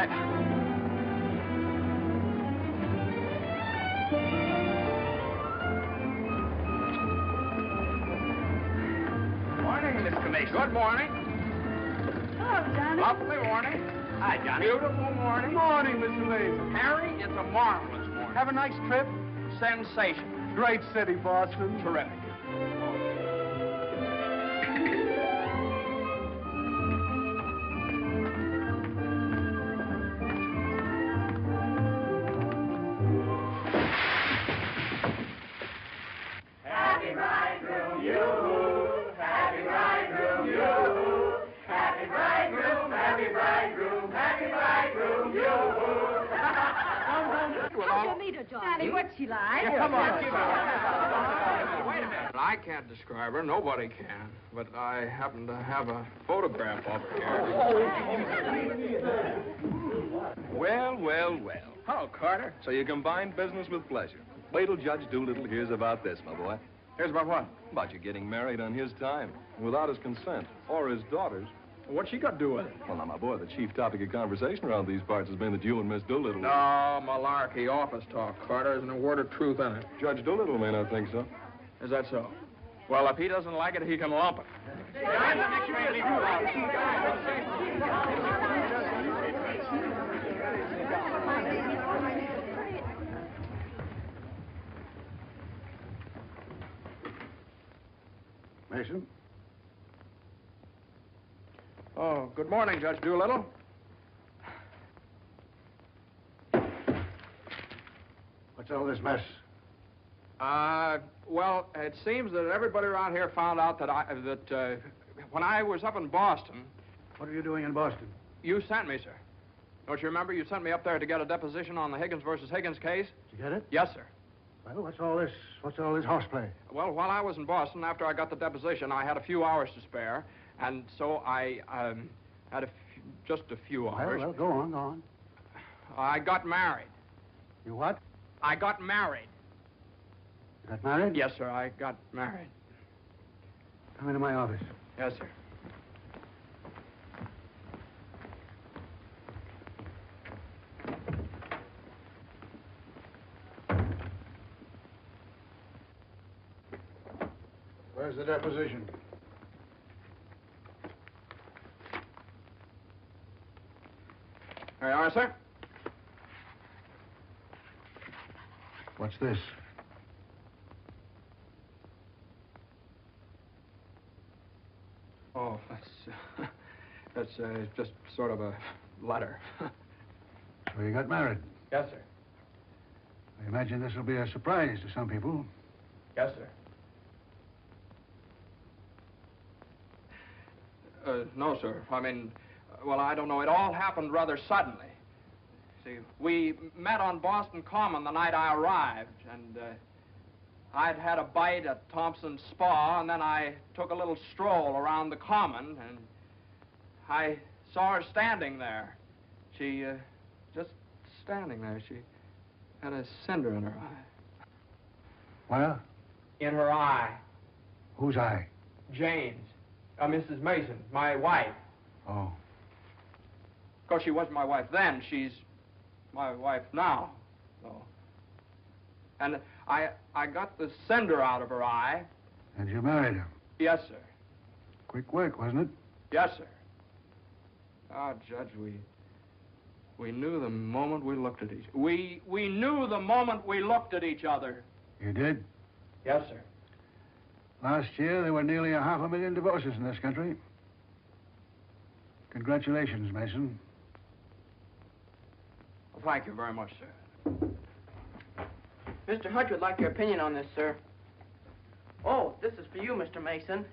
right. Morning, Miss Commissioner. Good morning. Hello, Johnny. Lovely morning. Hi, Johnny. Beautiful morning. Morning, Mr. Mason. Harry, it's a marvelous morning. Have a nice trip? Sensation. Great city, Boston. Terrific. Happy bridegroom, you. Happy bridegroom, you. Happy bridegroom, happy bridegroom, happy bridegroom, you. How'd you meet her, Johnny? What's she like? Yeah, come on. Wait a minute. I can't describe her. Nobody can. But I happen to have a photograph of her here. Well, well, well. Hello, Carter. So you combine business with pleasure. Wait till Judge Doolittle hears about this, my boy. Here's about what? About you getting married on his time, without his consent, or his daughter's. What's she got to do with it? Well, now, my boy, the chief topic of conversation around these parts has been that you and Miss Doolittle... No, malarkey, office talk, Carter. Isn't a word of truth in it. Judge Doolittle may not think so. Is that so? Well, if he doesn't like it, he can lump it. Mason? Oh, good morning, Judge Doolittle. What's all this mess? Well, it seems that everybody around here found out that when I was up in Boston... What are you doing in Boston? You sent me, sir. Don't you remember? You sent me up there to get a deposition on the Higgins versus Higgins case? Did you get it? Yes, sir. Well, what's all this horseplay? Well, while I was in Boston, after I got the deposition, I had a few hours to spare, and so I had just a few hours. Well, go on. I got married. You what? I got married. You got married? Yes, sir, I got married. Come into my office. Yes, sir. Where's the deposition? There you are, sir. What's this? Oh, that's just sort of a letter. So you got married. Yes, sir. I imagine this will be a surprise to some people. Yes, sir. No, sir. I mean, well, I don't know. It all happened rather suddenly. See, we met on Boston Common the night I arrived, and I'd had a bite at Thompson's Spa, and then I took a little stroll around the Common, and I saw her standing there. She, just standing there. She had a cinder in her eye. Where? In her eye. Whose eye? Jane's. Mrs. Mason, my wife. Oh. Of course, she wasn't my wife then. She's my wife now. So. And I got the cinder out of her eye. And you married her? Yes, sir. Quick work, wasn't it? Yes, sir. Ah, Judge, we knew the moment we looked at each other. We knew the moment we looked at each other. You did? Yes, sir. Last year, there were nearly 500,000 divorces in this country. Congratulations, Mason. Well, thank you very much, sir. Mr. Hunt would like your opinion on this, sir. Oh, this is for you, Mr. Mason.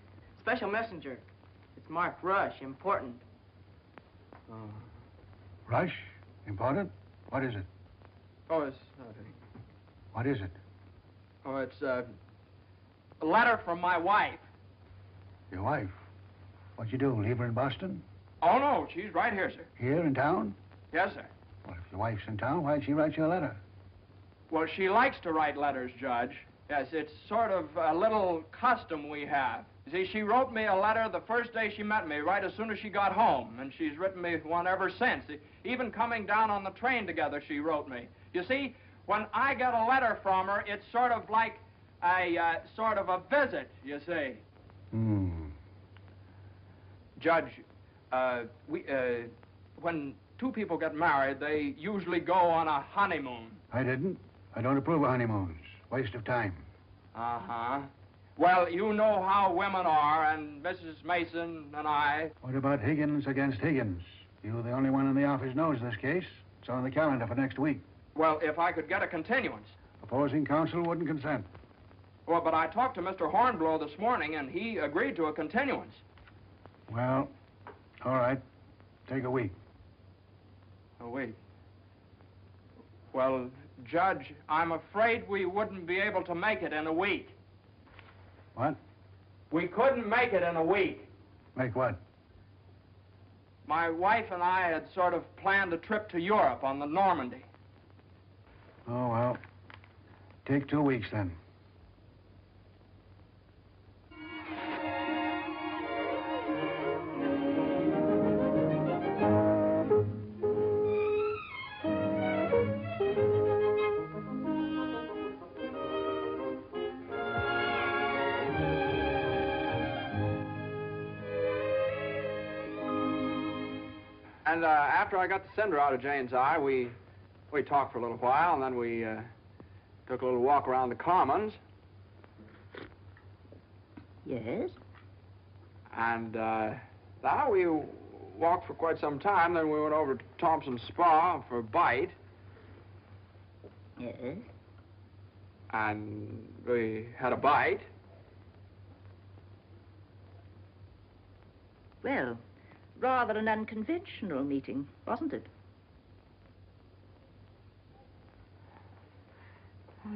Special messenger. It's marked Rush, important. Rush? Important? What is it? Oh, it's nothing. What is it? Oh, it's a letter from my wife. Your wife? What'd you do, leave her in Boston? Oh, no, she's right here, sir. Here in town? Yes, sir. Well, if your wife's in town, why'd she write you a letter? Well, she likes to write letters, Judge. Yes, it's sort of a little custom we have. You see, she wrote me a letter the first day she met me, right as soon as she got home, and she's written me one ever since. Even coming down on the train together, she wrote me. You see, when I get a letter from her, it's sort of like a sort of a visit, you see. Judge, when two people get married, they usually go on a honeymoon. I didn't. I don't approve of honeymoons. Waste of time. Uh-huh. Well, you know how women are, and Mrs. Mason and I... What about Higgins against Higgins? You're the only one in the office knows this case. It's on the calendar for next week. Well, if I could get a continuance. Opposing counsel wouldn't consent. Well, but I talked to Mr. Hornblow this morning, and he agreed to a continuance. Well, all right. Take a week. A week? Well, Judge, I'm afraid we wouldn't be able to make it in a week. What? We couldn't make it in a week. Make what? My wife and I had sort of planned a trip to Europe on the Normandy. Oh, well. Take 2 weeks, then. And after I got the cinder out of Jane's eye, we talked for a little while, and then we took a little walk around the Commons. Yes? And now we walked for quite some time, then we went over to Thompson's Spa for a bite. Yes? And we had a bite. Well, rather an unconventional meeting, wasn't it?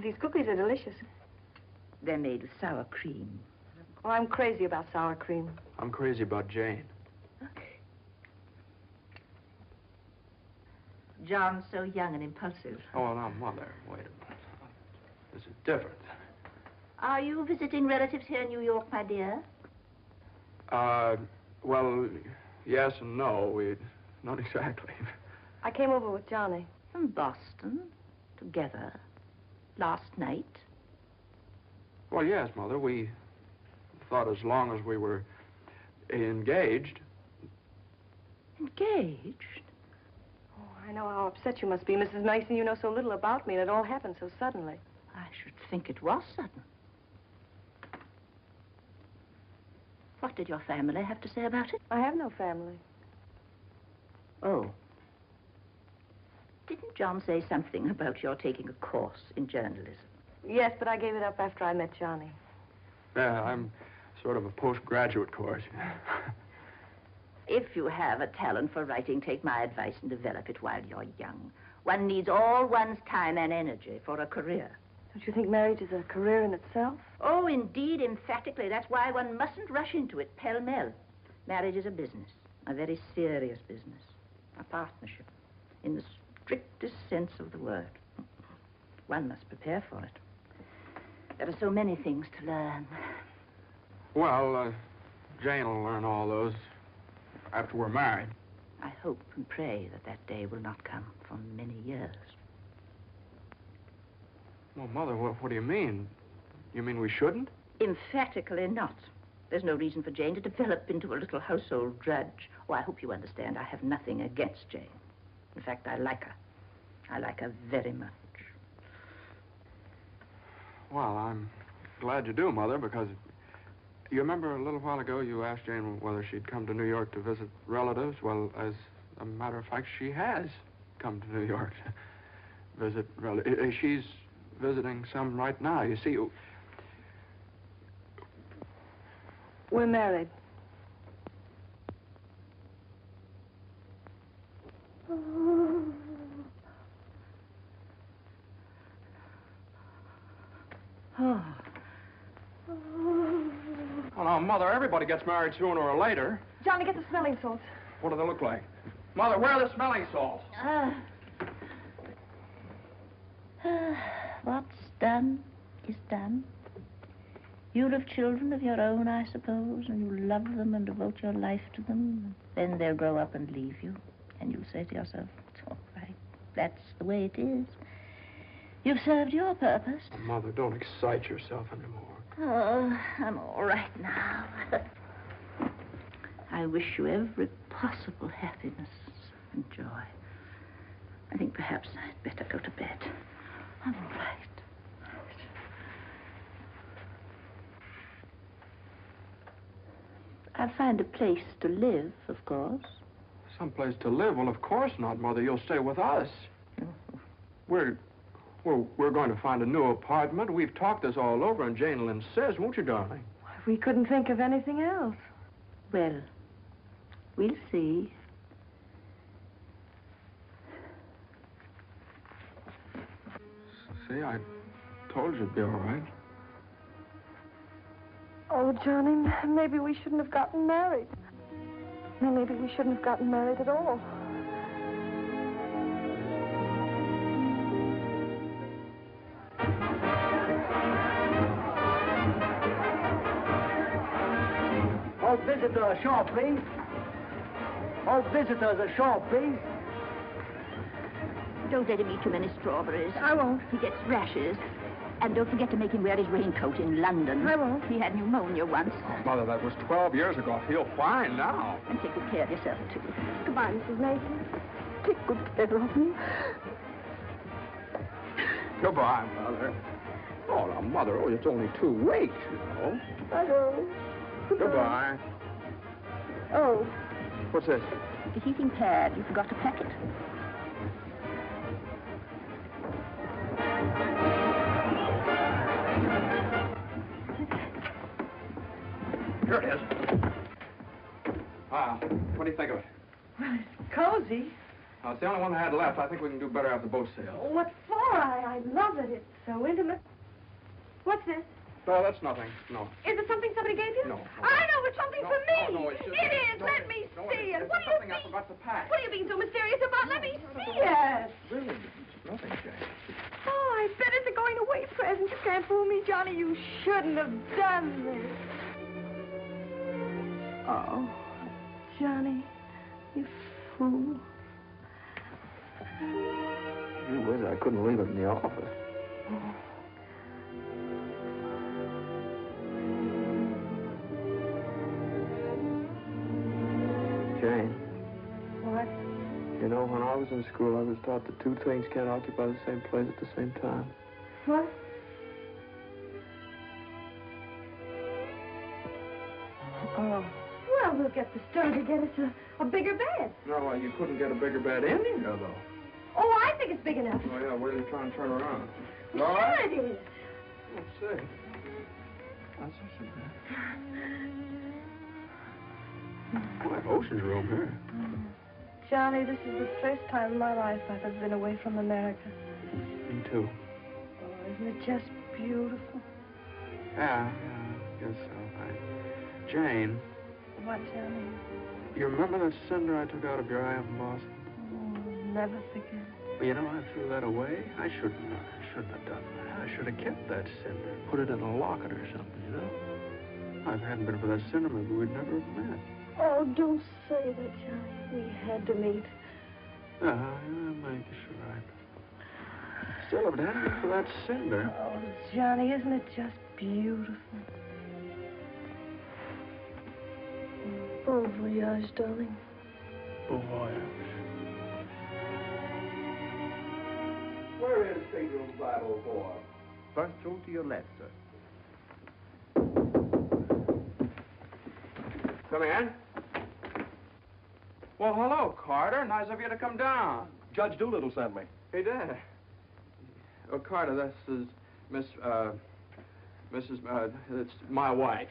These cookies are delicious. They're made with sour cream. Oh, I'm crazy about sour cream. I'm crazy about Jane. John's so young and impulsive. Oh, now, Mother, wait a minute. This is different. Are you visiting relatives here in New York, my dear? Well, yes and no. Not exactly. I came over with Johnny. From Boston, together, last night. Well, yes, Mother. We thought as long as we were engaged. Engaged? Oh, I know how upset you must be, Mrs. Mason. You know so little about me, and it all happened so suddenly. I should think it was sudden. What did your family have to say about it? I have no family. Oh. Didn't John say something about your taking a course in journalism? Yes, but I gave it up after I met Johnny. Yeah, I'm sort of a postgraduate course. If you have a talent for writing, take my advice and develop it while you're young. One needs all one's time and energy for a career. Don't you think marriage is a career in itself? Oh, indeed, emphatically. That's why one mustn't rush into it pell-mell. Marriage is a business, a very serious business, a partnership, in the strictest sense of the word. One must prepare for it. There are so many things to learn. Well, Jane will learn all those after we're married. I hope and pray that that day will not come for many years. Well, Mother, what do you mean? You mean we shouldn't? Emphatically not. There's no reason for Jane to develop into a little household drudge. Oh, I hope you understand. I have nothing against Jane. In fact, I like her. I like her very much. Well, I'm glad you do, Mother, because you remember a little while ago you asked Jane whether she'd come to New York to visit relatives? Well, as a matter of fact, she has come to New York to visit relatives. She's visiting some right now. You see, We're married. Oh. well, now, Mother, everybody gets married sooner or later. Johnny, get the smelling salts. What do they look like? Mother, where are the smelling salts? What's done is done. You'll have children of your own, I suppose, and you'll love them and devote your life to them. Then they'll grow up and leave you, and you'll say to yourself, it's all right. That's the way it is. You've served your purpose. Oh, Mother, don't excite yourself anymore. Oh, I'm all right now. I wish you every possible happiness and joy. I think perhaps I'd better go to bed. I'm all right. I'll find a place to live, of course. Someplace to live? Well, of course not, Mother. You'll stay with us. We're going to find a new apartment. We've talked this all over, and Jane will insist, won't you, darling? We couldn't think of anything else. Well, we'll see. See, I told you it'd be all right. Oh, Johnny, maybe we shouldn't have gotten married. Maybe we shouldn't have gotten married at all. All visitors ashore, please. All visitors ashore, please. Don't let him eat too many strawberries. I won't. He gets rashes. And don't forget to make him wear his raincoat in London. I won't. He had pneumonia once. Oh, Mother, that was 12 years ago. I feel fine now. And take good care of yourself, too. Goodbye, Mrs. Mason. Take good care of me. Goodbye, Mother. Oh, now, Mother, it's only 2 weeks, you know. I know. Goodbye. Oh. What's this? The heating pad. You forgot to pack it. Here it is. What do you think of it? Well, it's cozy. It's the only one I had left. I think we can do better after the boat sails. What for? I love it. It's so intimate. What's this? No, that's nothing. No. Is it something somebody gave you? No. I know, it's something for me. No, it's just... It is. No, Let me no, see it. It's What do you something mean? I forgot to pack. What are you being so mysterious about? Let me see it. Really, it's nothing, Jane. Oh, I bet it's a going-away present. You can't fool me, Johnny. You shouldn't have done this. Oh, Johnny, you fool. Gee whiz, I couldn't leave it in the office. Jane. What? You know, when I was in school, I was taught that 2 things can't occupy the same place at the same time. What? Oh. Well, we'll get the stone to get us a bigger bed. No, you couldn't get a bigger bed in here, though. Oh, I think it's big enough. Oh, yeah, where are you trying to turn around? Sure it is. Let's see. That's not so bad. Boy, ocean's room here. Johnny, this is the first time in my life I've ever been away from America. Me too. Oh, isn't it just beautiful? Yeah, I guess so. Jane, What, Johnny? you remember that cinder I took out of your eye up in Boston? Oh, never forget. Well, you know, I threw that away. I shouldn't have done that. I should have kept that cinder, put it in a locket or something, you know? If it hadn't been for that cinder, maybe we'd never have met. Oh, don't say that, Johnny. We had to meet. Yeah, maybe you're right. Still, if it hadn't been for that cinder... Oh, Johnny, isn't it just beautiful? Bon voyage, darling. Bon voyage. Where is stateroom 504? First room to your left, sir. Come in. Well, hello, Carter. Nice of you to come down. Judge Doolittle sent me. He did. Oh, Carter, this is it's my wife.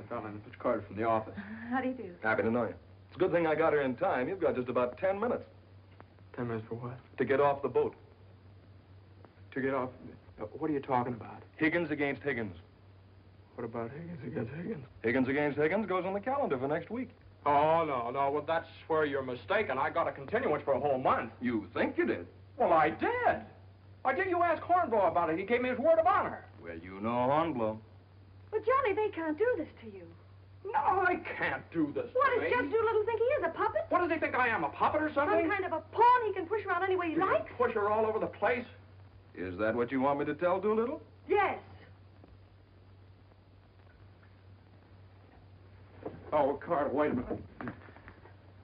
Darling, it's Carter from the office. How do you do? Happy to know you. It's a good thing I got here in time. You've got just about 10 minutes 10 minutes for what? to get off the boat. To get off... what are you talking about? Higgins against Higgins. What about Higgins against Higgins? Higgins against Higgins goes on the calendar for next week. Oh, no. Well, that's where you're mistaken. I got a continuance for a whole month. You think you did? Well, I did. Why didn't you ask Hornblow about it? He gave me his word of honor. Well, you know Hornblow. But, Johnny, they can't do this to you. No, they can't do this What to does me. Judge Doolittle think he is, a puppet? What does he think I am, a puppet or something? Some kind of a pawn he can push around any way he You can likes? push her all over the place. Is that what you want me to tell Doolittle? Yes. Oh, Carter, wait a minute.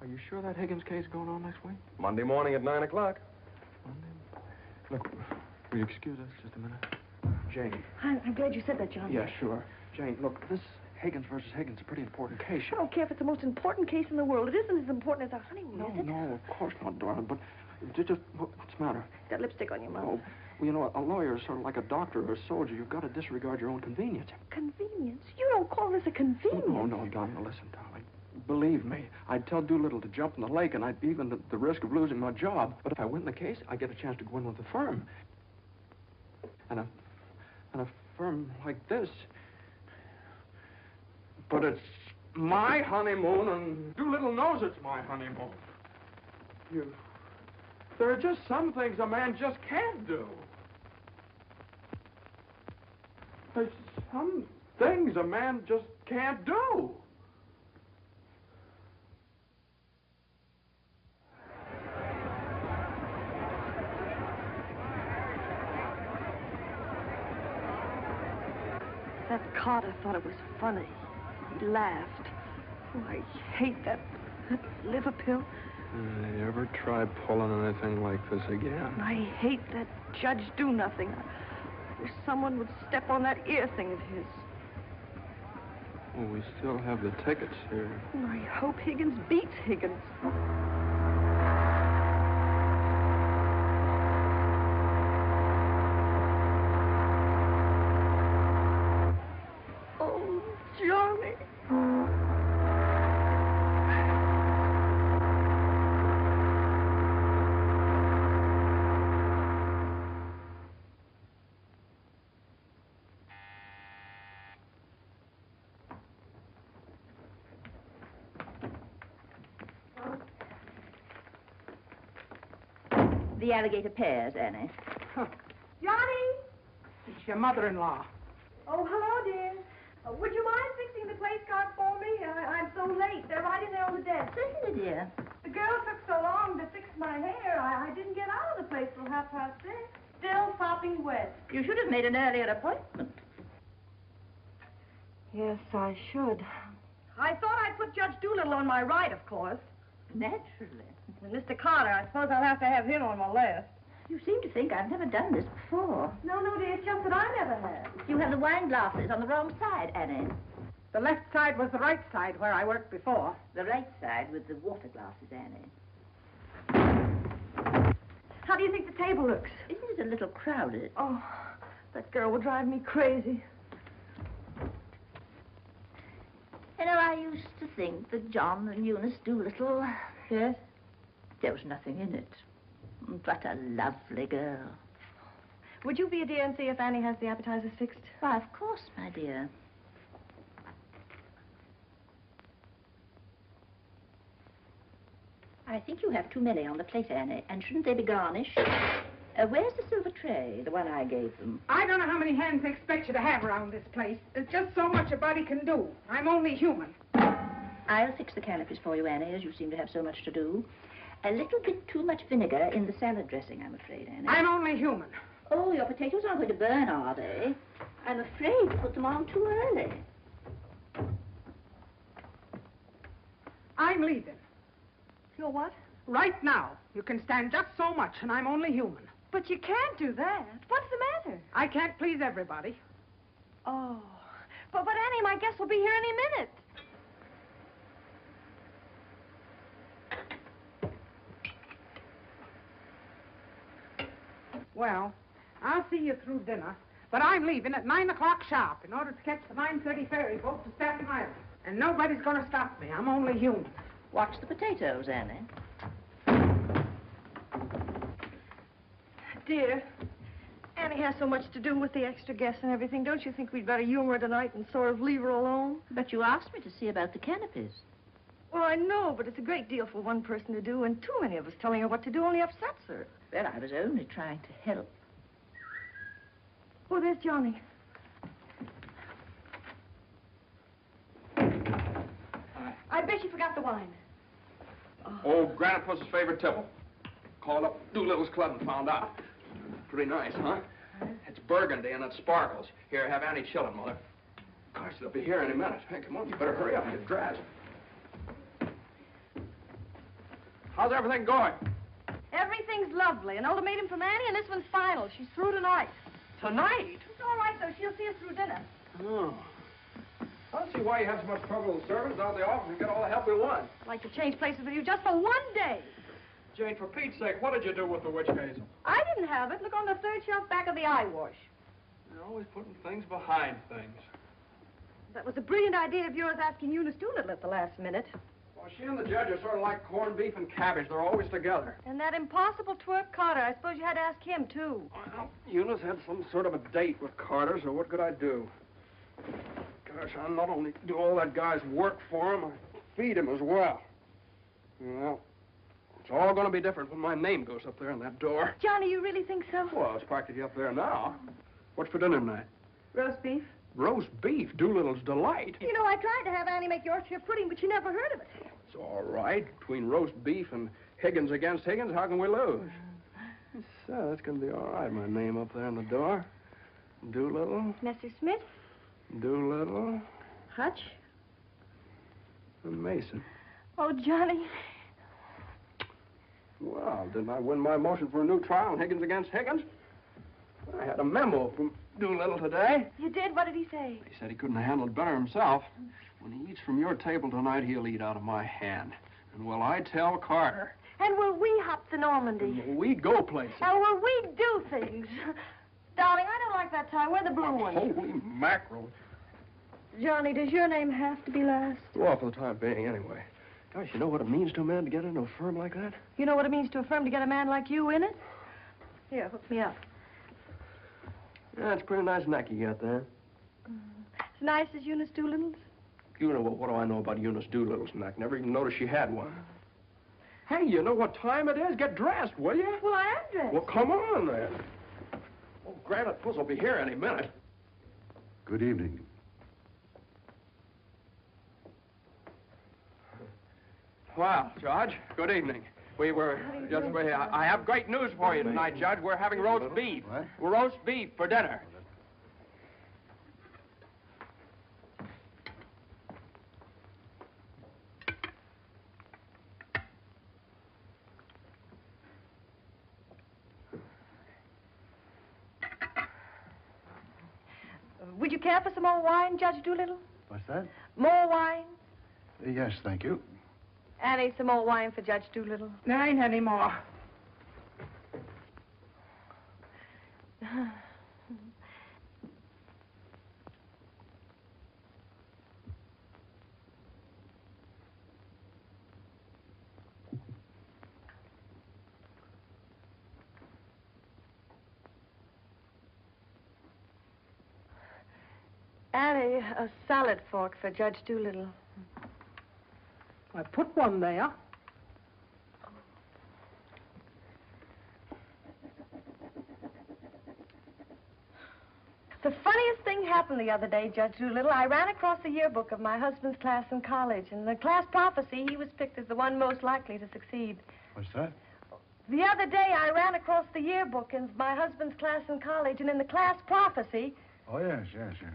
Are you sure that Higgins case is going on next week? Monday morning at 9 o'clock. Monday? Look, will you excuse us just a minute? Jane. I'm glad you said that, Johnny. Yeah, sure. Jane, look, this Higgins versus Higgins is a pretty important case. I don't care if it's the most important case in the world. It isn't as important as our honeymoon, No, is it? no, of course not, darling, but what's the matter? That lipstick on your mouth. Oh, well, you know, a lawyer is sort of like a doctor or a soldier. You've got to disregard your own convenience. Convenience? You don't call this a convenience. No, darling, listen, darling. Believe me, I'd tell Doolittle to jump in the lake, and I'd be even the risk of losing my job. But if I win the case, I get a chance to go in with the firm. And a firm like this. But it's my honeymoon, and Doolittle knows it's my honeymoon. There are just some things a man just can't do. There's some things a man just can't do. That Carter thought it was funny. He laughed. Oh, I hate that liver pill. You ever try pulling anything like this again? I hate that Judge Do-Nothing. I wish someone would step on that ear thing of his. Well, we still have the tickets here. I hope Higgins beats Higgins. Oh, Johnny. The alligator pears, Annie. Johnny! It's your mother-in-law. Oh, hello, dear. Would you mind fixing the place card for me? I'm so late. They're right in there on the desk. Certainly, dear. The girl took so long to fix my hair, I didn't get out of the place till 6:30. Still sopping wet. You should have made an earlier appointment. Yes, I should. I thought I'd put Judge Doolittle on my right, of course. Naturally. And Mr. Carter, I suppose I'll have to have him on my left. You seem to think I've never done this before. No, dear, it's just that I never have. You have the wine glasses on the wrong side, Annie. The left side was the right side where I worked before. The right side with the water glasses, Annie. How do you think the table looks? Isn't it a little crowded? Oh, that girl will drive me crazy. You know, I used to think that John and Eunice Doolittle... Yes? There was nothing in it. But a lovely girl. Would you be a dear and see if Annie has the appetizers fixed? Why, of course, my dear. I think you have too many on the plate, Annie, and shouldn't they be garnished? Where's the silver tray, the one I gave them? I don't know how many hands they expect you to have around this place. There's just so much a body can do. I'm only human. I'll fix the canopies for you, Annie, as you seem to have so much to do. A little bit too much vinegar in the salad dressing, I'm afraid, Annie. I'm only human. Oh, your potatoes aren't going to burn, are they? I'm afraid to put them on too early. I'm leaving. You're what? Right now. You can stand just so much, and I'm only human. But you can't do that. What's the matter? I can't please everybody. Oh. But Annie, my guest will be here any minute. Well, I'll see you through dinner, but I'm leaving at 9 o'clock sharp in order to catch the 9:30 ferry boat to Staten Island. And nobody's going to stop me. I'm only human. Watch the potatoes, Annie. Dear, Annie has so much to do with the extra guests and everything. Don't you think we'd better humor her tonight and sort of leave her alone? But you asked me to see about the canopies. Well, I know, but it's a great deal for one person to do, and too many of us telling her what to do only upsets her. Well, I was only trying to help. Oh, there's Johnny. I bet you forgot the wine. Oh, Granite Puss's favorite tipple. Called up Doolittle's club and found out. Pretty nice, huh? It's burgundy and it sparkles. Here, have Annie chill it, Mother. Gosh, they'll be here any minute. Hey, come on, you better hurry up and get dressed. How's everything going? Everything's lovely. An ultimatum from Annie, and this one's final. She's through tonight. Tonight? It's all right, though. She'll see us through dinner. Oh. I don't see why you have so much trouble with servants. Out of the office and get all the help we want. I'd like to change places with you just for one day. Jane, for Pete's sake, what did you do with the witch hazel? I didn't have it. Look on the third shelf back of the eye wash. You're always putting things behind things. That was a brilliant idea of yours asking Eunice Doolittle at the last minute. Well, she and the judge are sort of like corned beef and cabbage. They're always together. And that impossible twerk Carter, I suppose you had to ask him, too. Well, Eunice had some sort of a date with Carter, so what could I do? Gosh, I not only do all that guy's work for him, I feed him as well. Well, it's all going to be different when my name goes up there on that door. Johnny, you really think so? Well, it's practically up there now. What's for dinner tonight? Roast beef. Roast beef, Doolittle's delight. You know, I tried to have Annie make Yorkshire pudding, but she never heard of it. It's all right. Between roast beef and Higgins against Higgins, how can we lose? So, that's going to be all right, my name up there on the door. Doolittle, Mr. Smith? Doolittle, Hutch? and Mason. Oh, Johnny. Well, didn't I win my motion for a new trial on Higgins against Higgins? I had a memo from Doolittle today. You did? What did he say? He said he couldn't have handled it better himself. When he eats from your table tonight, he'll eat out of my hand. And will I tell Carter? And will we hop to Normandy? And will we go places? And will we do things? Darling, I don't like that tie. Wear the blue one. Holy mackerel. Johnny, does your name have to be last? Well, for the time being, anyway. Gosh, you know what it means to a man to get into a firm like that? You know what it means to a firm to get a man like you in it? Here, hook me up. Yeah, it's a pretty nice neck you got there. As nice as Eunice Doolittle's? You know, what do I know about Eunice Doolittle's neck? Never even noticed she had one. Hey, you know what time it is? Get dressed, will you? Well, I am dressed. Well, come on, then. Oh, Granite Puss will be here any minute. Good evening. Well, Judge, good evening. I have great news for you tonight, Judge. We're having roast beef. What? Roast beef for dinner. Would you care for some more wine, Judge Doolittle? What's that? More wine? Yes, thank you. Annie, some more wine for Judge Doolittle. There ain't any more. Annie, a salad fork for Judge Doolittle. I put one there. The funniest thing happened the other day, Judge Doolittle. I ran across the yearbook of my husband's class in college. In the class prophecy, he was picked as the one most likely to succeed. What's that? The other day, I ran across the yearbook in my husband's class in college, and in the class prophecy... Oh, yes, yes, yes.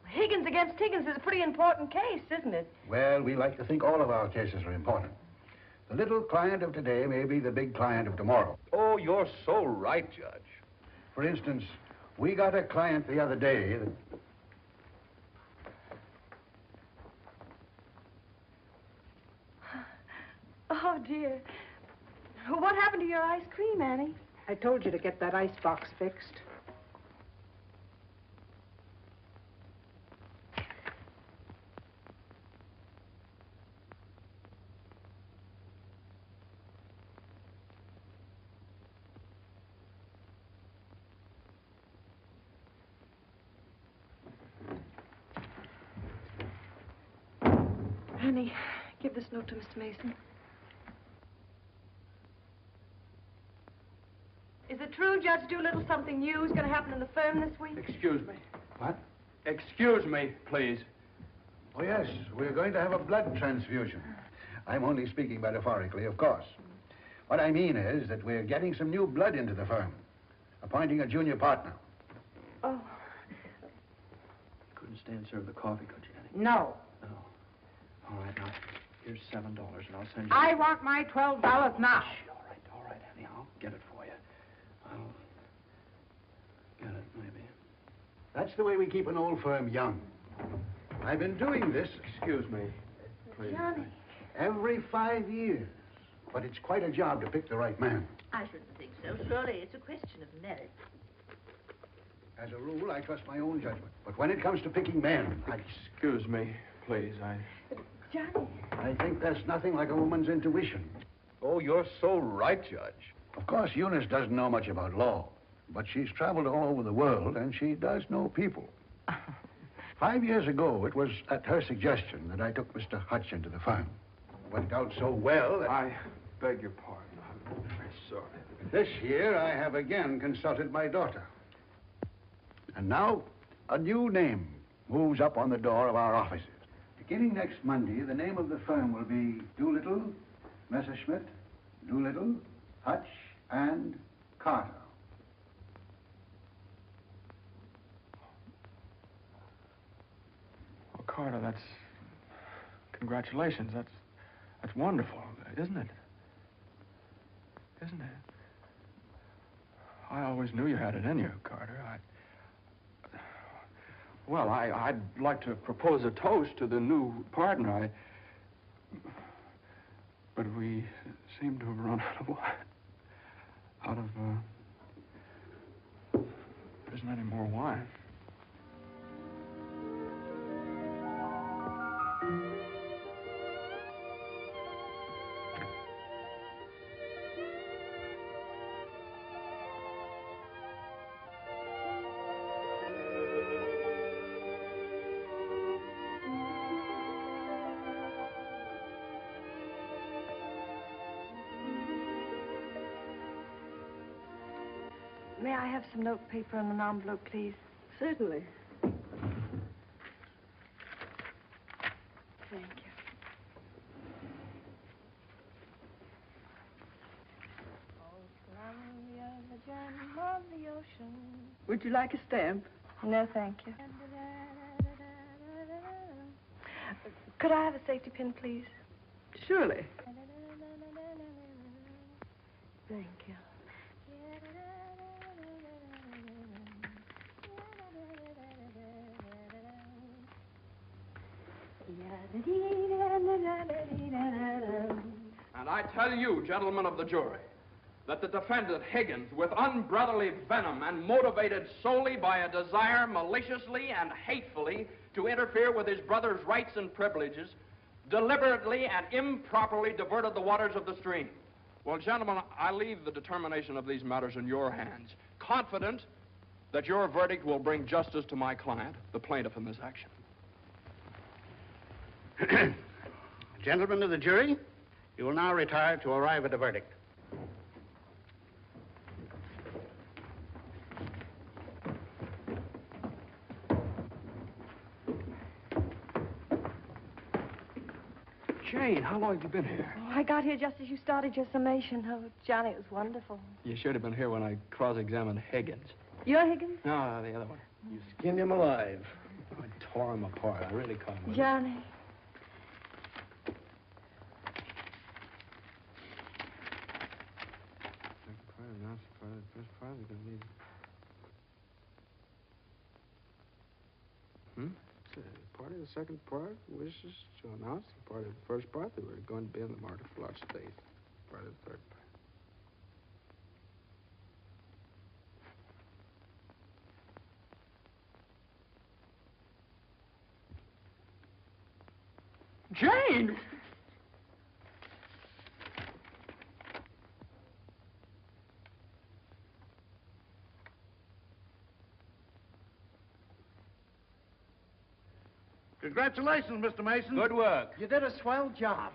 Higgins against Higgins is a pretty important case, isn't it? Well, we like to think all of our cases are important. The little client of today may be the big client of tomorrow. Oh, you're so right, Judge. For instance, we got a client the other day that... Oh, dear. What happened to your ice cream, Annie? I told you to get that icebox fixed. Johnny, give this note to Mr. Mason. Is it true, Judge Doolittle, something new is going to happen in the firm this week? Excuse me. What? Excuse me, please. Oh, yes. We're going to have a blood transfusion. I'm only speaking metaphorically, of course. What I mean is that we're getting some new blood into the firm, appointing a junior partner. Oh. Couldn't stand serve the coffee, could you, Annie? No. No. All right, now, here's $7, and I'll send you... I want my $12 now. All right, Annie, I'll get it for you. I'll get it, maybe. That's the way we keep an old firm young. I've been doing this Excuse me, please. Johnny. every 5 years. But it's quite a job to pick the right man. I shouldn't think so. Surely it's a question of merit. As a rule, I trust my own judgment. But when it comes to picking men, Excuse me, please. Johnny. I think there's nothing like a woman's intuition. Oh, you're so right, Judge. Of course, Eunice doesn't know much about law, but she's traveled all over the world, and she does know people. 5 years ago, it was at her suggestion that I took Mr. Hutch into the firm. Went out so well that... I beg your pardon. I'm very sorry. This year, I have again consulted my daughter. And now, a new name moves up on the door of our offices. Beginning next Monday, the name of the firm will be Doolittle, Messerschmitt, Doolittle, Hutch, and Carter. Well, Carter, that's... Congratulations. That's wonderful, isn't it? Isn't it? I always knew you had it in you, Carter. Well, I'd like to propose a toast to the new partner. But we seem to have run out of wine. There isn't any more wine. May I have some notepaper and an envelope, please? Certainly. Thank you. Of the ocean. Would you like a stamp? No, thank you. Could I have a safety pin, please? Surely. Thank you. And I tell you, gentlemen of the jury, that the defendant, Higgins, with unbrotherly venom and motivated solely by a desire maliciously and hatefully to interfere with his brother's rights and privileges, deliberately and improperly diverted the waters of the stream. Well, gentlemen, I leave the determination of these matters in your hands, confident that your verdict will bring justice to my client, the plaintiff in this action. Gentlemen of the jury, you will now retire to arrive at a verdict. Jane, how long have you been here? Oh, I got here just as you started your summation. Oh, Johnny, it was wonderful. You should have been here when I cross-examined Higgins. You're Higgins? No, the other one. You skinned him alive. I tore him apart. I really caught him. Johnny. Part of the second part wishes to announce the part of the first part that we're going to be in the market for large state. Part of the third part. Jane! Congratulations, Mr. Mason. Good work. You did a swell job.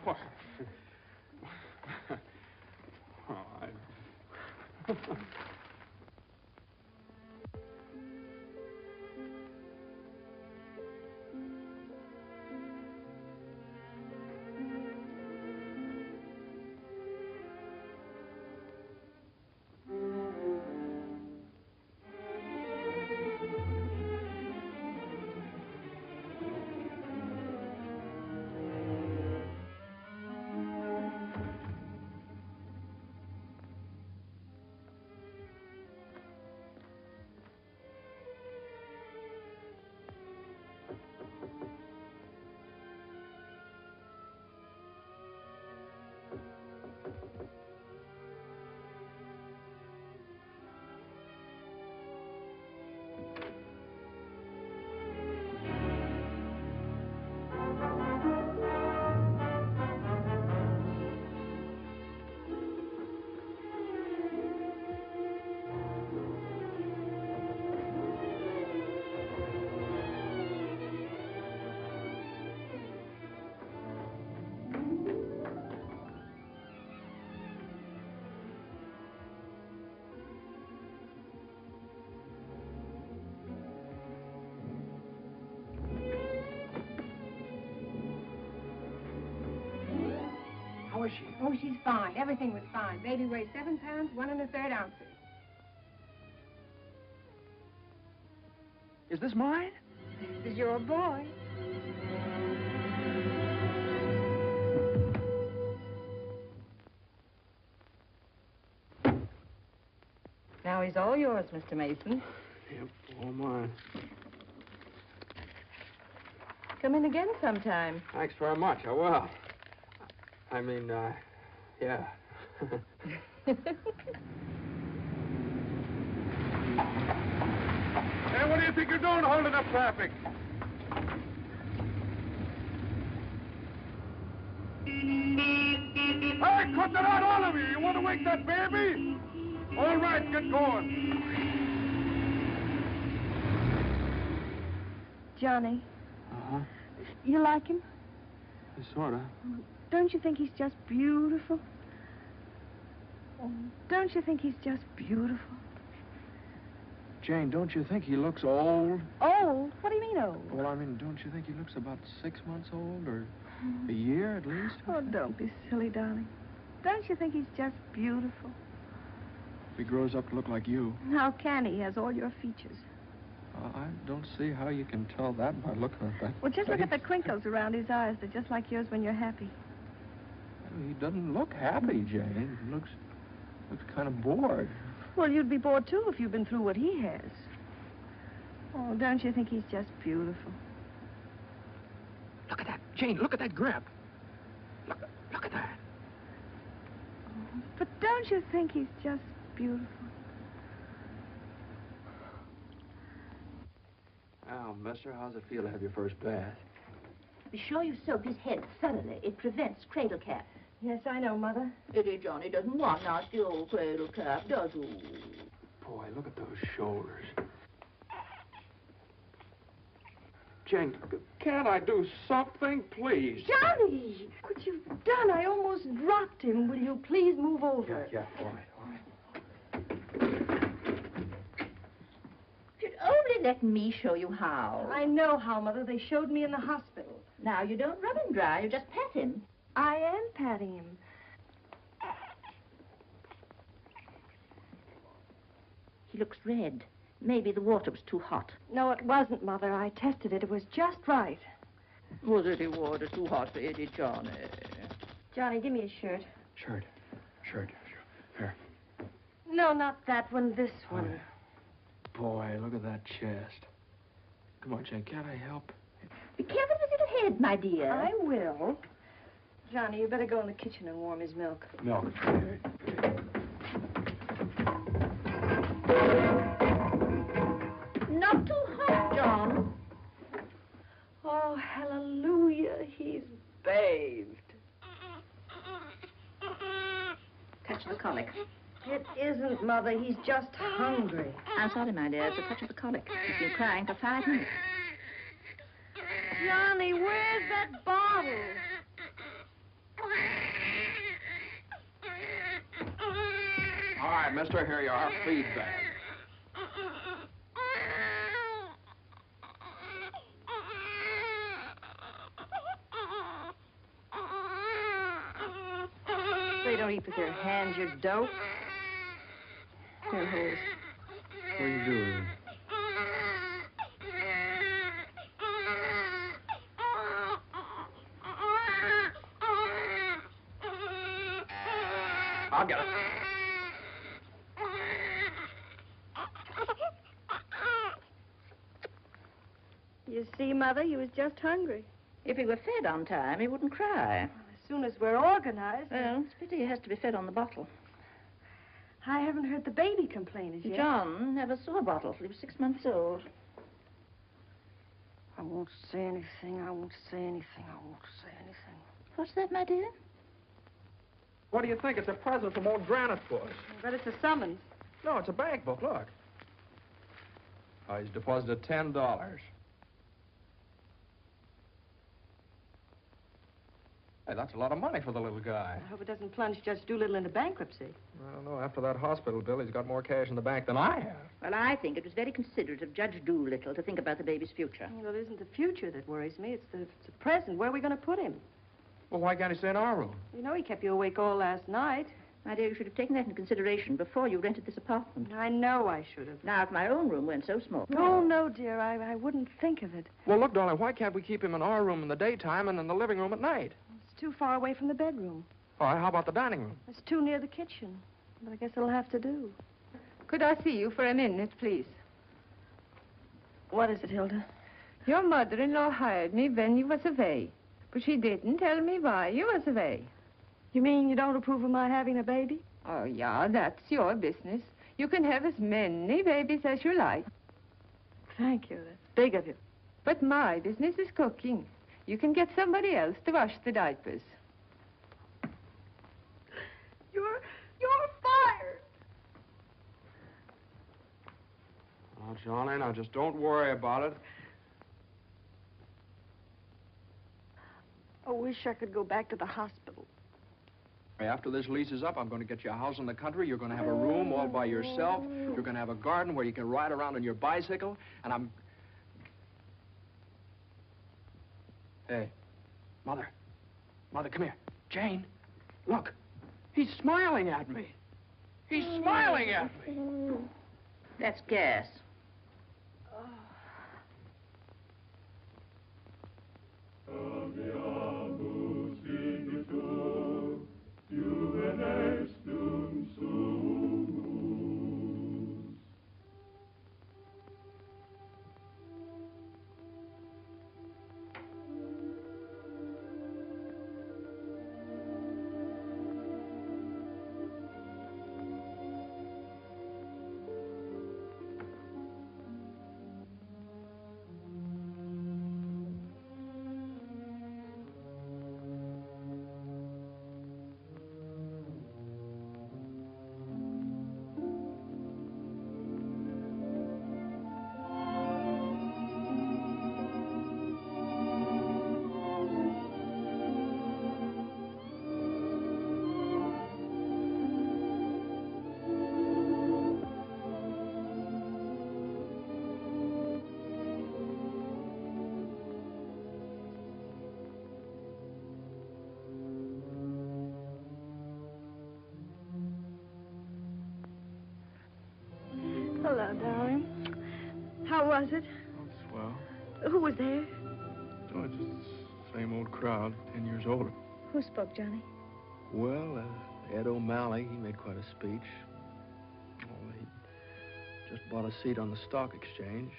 How is she? Oh, she's fine. Everything was fine. Baby weighs 7 pounds, 1 1/3 ounces. Is this mine? This is your boy. Now he's all yours, Mr. Mason. Yep, all mine. Come in again sometime. Thanks very much. I will. I mean, yeah. Hey, what do you think you're doing holding up traffic? Hey, cut that out, all of you! You want to wake that baby? All right, get going. Johnny, Uh-huh. you like him? Sort of. Don't you think he's just beautiful? Oh, don't you think he's just beautiful? Jane, don't you think he looks old? Old? What do you mean old? Well, I mean, don't you think he looks about 6 months old, or a year at least? Oh, don't be silly, darling. Don't you think he's just beautiful? If he grows up to look like you. How can he? He has all your features. I don't see how you can tell that by looking at that. Well, just look at the face. crinkles around his eyes. They're just like yours when you're happy. He doesn't look happy, Jane. He looks kind of bored. Well, you'd be bored, too, if you'd been through what he has. Oh, don't you think he's just beautiful? Look at that, Jane. Look at that grip. Look at that. But don't you think he's just beautiful? Well, mister, how's it feel to have your first bath? Be sure you soak his head thoroughly. It prevents cradle cap. Yes, I know, Mother. Pity Johnny doesn't want nasty old cradle cap, does he? Boy, look at those shoulders. Jane, can't I do something, please? Johnny! What you've done, I almost dropped him. Will you please move over? Yeah, all right. You'd only let me show you how. I know how, Mother. They showed me in the hospital. Now, you don't rub him dry, you just pat him. I am patting him. He looks red. Maybe the water was too hot. No, it wasn't, Mother. I tested it. It was just right. Was it the water too hot for Eddie, Johnny? Johnny, give me a shirt. Shirt. Here. No, not that one. This one. Boy, look at that chest. Come on, Jane, can't I help? Be careful with your head, my dear. I will. Johnny, you better go in the kitchen and warm his milk. Milk. Not too hot, John. Oh, hallelujah. He's bathed. Touch of the colic. It isn't, Mother. He's just hungry. I'm sorry, my dear. It's a touch of the colic. He's been crying for 5 minutes. Johnny, where's that bottle? All right, mister, here you are. Feed bag. They don't eat with their hands, you dope. Here, hold. What are you doing? I'll get it. You see, Mother, he was just hungry. If he were fed on time, he wouldn't cry. As soon as we're organized. Well, it's a pity he has to be fed on the bottle. I haven't heard the baby complain as yet. John never saw a bottle till he was 6 months old. I won't say anything. I won't say anything. I won't say anything. What's that, my dear? What do you think? It's a present from old Granite for us. But it's a summons. No, it's a bank book. Look. Oh, he's deposited $10. Hey, that's a lot of money for the little guy. I hope it doesn't plunge Judge Doolittle into bankruptcy. I don't know. After that hospital bill, he's got more cash in the bank than I have. Well, I think it was very considerate of Judge Doolittle to think about the baby's future. Well, it isn't the future that worries me. It's the present. Where are we going to put him? Well, why can't he stay in our room? You know he kept you awake all last night. My dear, you should have taken that into consideration before you rented this apartment. I know I should have. Now, if my own room weren't so small. Oh, no, dear. I wouldn't think of it. Well, look, darling, why can't we keep him in our room in the daytime and in the living room at night? It's too far away from the bedroom. All right, how about the dining room? It's too near the kitchen. But I guess it'll have to do. Could I see you for a minute, please? What is it, Hilda? Your mother-in-law hired me when you was away. But she didn't tell me why you was away. You mean you don't approve of my having a baby? Oh, yeah, that's your business. You can have as many babies as you like. Thank you. That's big of you. But my business is cooking. You can get somebody else to wash the diapers. You're fired. Oh, Johnny, now just don't worry about it. I wish I could go back to the hospital. After this lease is up, I'm going to get you a house in the country. You're going to have a room all by yourself. You're going to have a garden where you can ride around on your bicycle. And I'm... Hey, Mother. Mother, come here. Jane, look. He's smiling at me. He's smiling at me. That's gas. Hello, darling. How was it? Oh, swell. Who was there? Oh, it's just the same old crowd, 10 years older. Who spoke, Johnny? Well, Ed O'Malley, he made quite a speech. Oh, he just bought a seat on the stock exchange.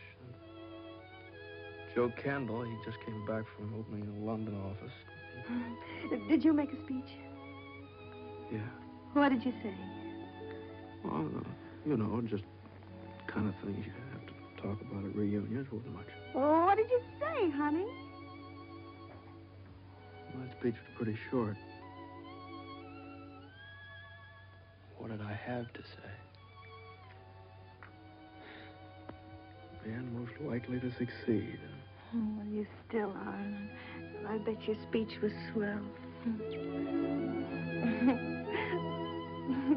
Joe Kendall, he just came back from opening a London office. Did you make a speech? Yeah. What did you say? Well, you know, just kind of things you have to talk about at reunions. Wasn't much. Oh, what did you say, honey? Well, that speech was pretty short. What did I have to say? Man most likely to succeed. Well, you still are. I bet your speech was swell.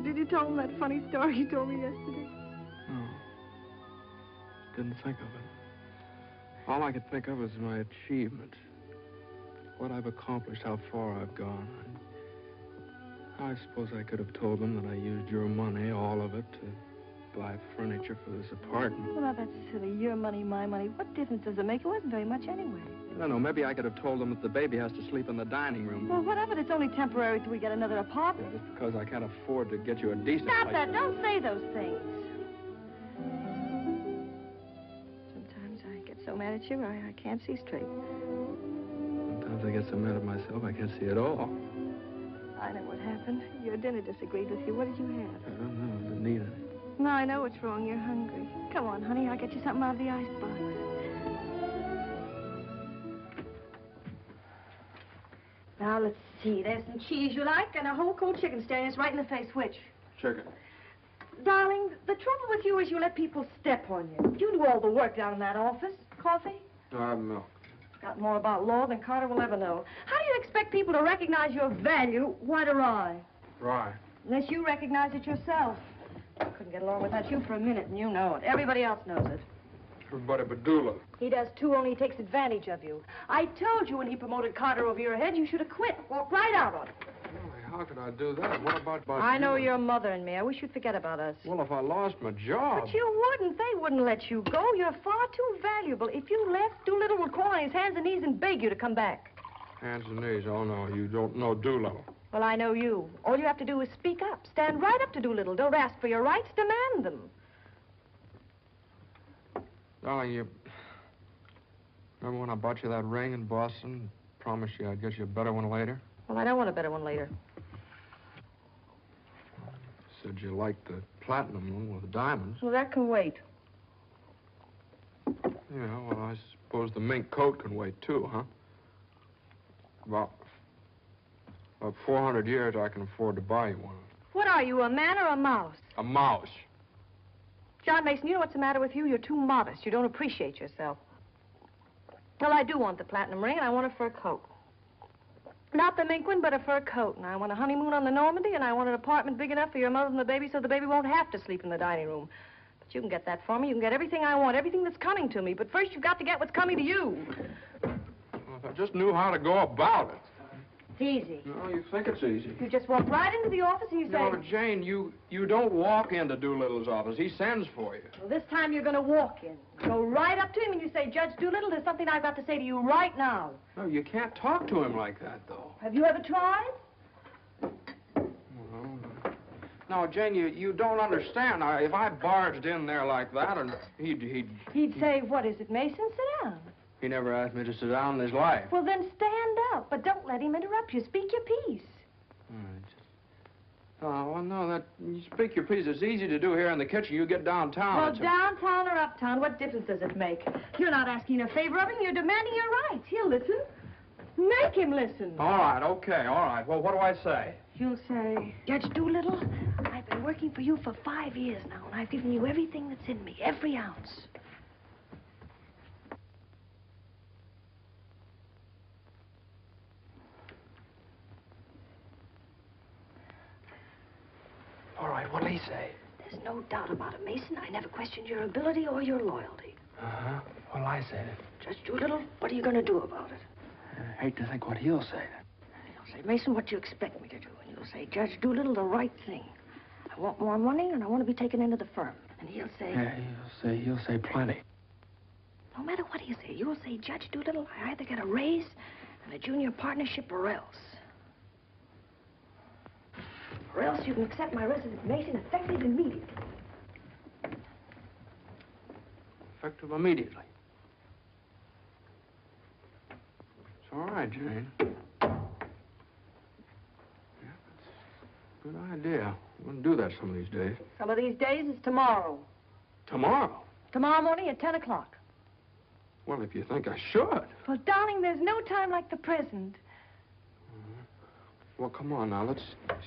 Did you tell him that funny story you told me yesterday? No. Didn't think of it. All I could think of was my achievements. What I've accomplished, how far I've gone. I suppose I could have told them that I used your money, all of it, to buy furniture for this apartment. Well, now, that's silly. Your money, my money. What difference does it make? It wasn't very much anyway. I don't know. Maybe I could have told them that the baby has to sleep in the dining room. Well, whatever. It's only temporary till we get another apartment. Just because I can't afford to get you a decent Stop place. that. Don't say those things. Sometimes I get so mad at you, I can't see straight. Sometimes I get so mad at myself, I can't see at all. I know what happened. Your dinner disagreed with you. What did you have? I don't know. Does it need anything? No, I know what's wrong. You're hungry. Come on, honey. I'll get you something out of the icebox. Now, let's see. There's some cheese you like and a whole cold chicken staring us right in the face. Which? Chicken. Darling, the trouble with you is you let people step on you. You do all the work down in that office. Coffee? No, I have milk. Got more about law than Carter will ever know. How do you expect people to recognize your value, white or rye? Rye. Unless you recognize it yourself. I couldn't get along without you for a minute, and you know it. Everybody else knows it. Everybody but Dula. He does, too, only he takes advantage of you. I told you when he promoted Carter over your head, you should have quit. Walked right out on it. How could I do that? What about I know you? your mother and me. I wish you'd forget about us. Well, if I lost my job... But you wouldn't. They wouldn't let you go. You're far too valuable. If you left, Doolittle would crawl on his hands and knees and beg you to come back. Hands and knees. Oh, no, you don't know Doolittle. Well, I know you. All you have to do is speak up. Stand right up to Doolittle. Don't ask for your rights. Demand them. Darling, you... Remember when I bought you that ring in Boston? Promised you I'd get you a better one later? Well, I don't want a better one later. Said you liked the platinum one with the diamonds. Well, that can wait. Yeah, well, I suppose the mink coat can wait, too, huh? About 400 years, I can afford to buy you one. What are you, a man or a mouse? A mouse. John Mason, you know what's the matter with you? You're too modest. You don't appreciate yourself. Well, I do want the platinum ring, and I want a fur coat. Not the mink one, but a fur coat. And I want a honeymoon on the Normandy, and I want an apartment big enough for your mother and the baby so the baby won't have to sleep in the dining room. But you can get that for me. You can get everything I want, everything that's coming to me. But first, you've got to get what's coming to you. Well, if I just knew how to go about it. It's easy. No, you think it's easy. You just walk right into the office and you say... No, Jane, you don't walk into Doolittle's office. He sends for you. Well, this time you're going to walk in. Go right up to him and you say, Judge Doolittle, there's something I've got to say to you right now. No, you can't talk to him like that, though. Have you ever tried? Well, no, Jane, you don't understand. If I barged in there like that, and He'd say, what is it, Mason? Sit down. He never asked me to sit down in his life. Well, then stand up, but don't let him interrupt you. Speak your piece. All right. Oh, well, no, you speak your piece. It's easy to do here in the kitchen. You get downtown. Well, downtown or uptown, what difference does it make? You're not asking a favor of him. You're demanding your rights. He'll listen. Make him listen. All right, okay, all right. Well, what do I say? You'll say, Judge Doolittle, I've been working for you for 5 years now, and I've given you everything that's in me, every ounce. All right, what'll he say? There's no doubt about it, Mason. I never questioned your ability or your loyalty. Uh-huh. What'll I say then? Judge Doolittle, what are you going to do about it? I hate to think what he'll say then. He'll say, Mason, what do you expect me to do? And you'll say, Judge Doolittle, the right thing. I want more money, and I want to be taken into the firm. And he'll say... Yeah, he'll say plenty. No matter what he'll say, you'll say, Judge Doolittle, I either get a raise and a junior partnership or else. Or else you can accept my resignation effective immediately. Effective immediately. It's all right, Jane. Yeah, that's a good idea. I'm going to do that some of these days. Some of these days is tomorrow. Tomorrow? Tomorrow morning at 10 o'clock. Well, if you think I should. Well, darling, there's no time like the present. Well, come on now. Let's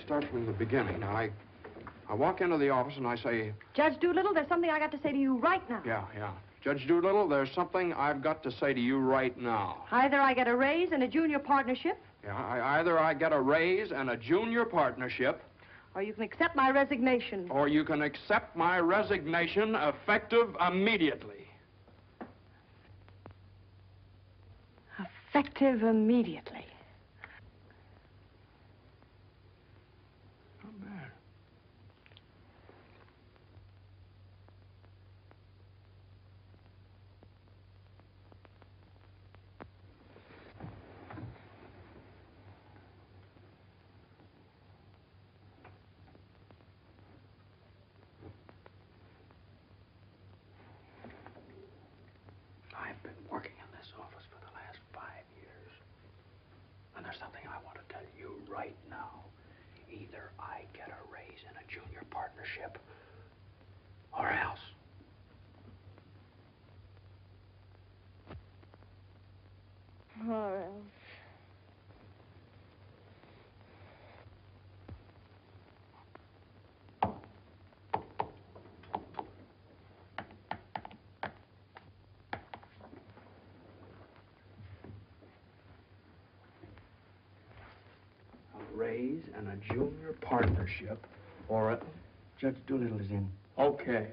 start from the beginning. Now, I walk into the office and I say... Judge Doolittle, there's something I got to say to you right now. Yeah. Judge Doolittle, there's something I've got to say to you right now. Either I get a raise and a junior partnership, Yeah, either I get a raise and a junior partnership, or you can accept my resignation. or you can accept my resignation effective immediately. Effective immediately. Not bad. I've been working in this office for the last 5 years. And there's something I want to tell you right now. Either I get a raise in a junior partnership, or else. Or else. A raise and a junior partnership, or a... Judge Doolittle is in. Okay.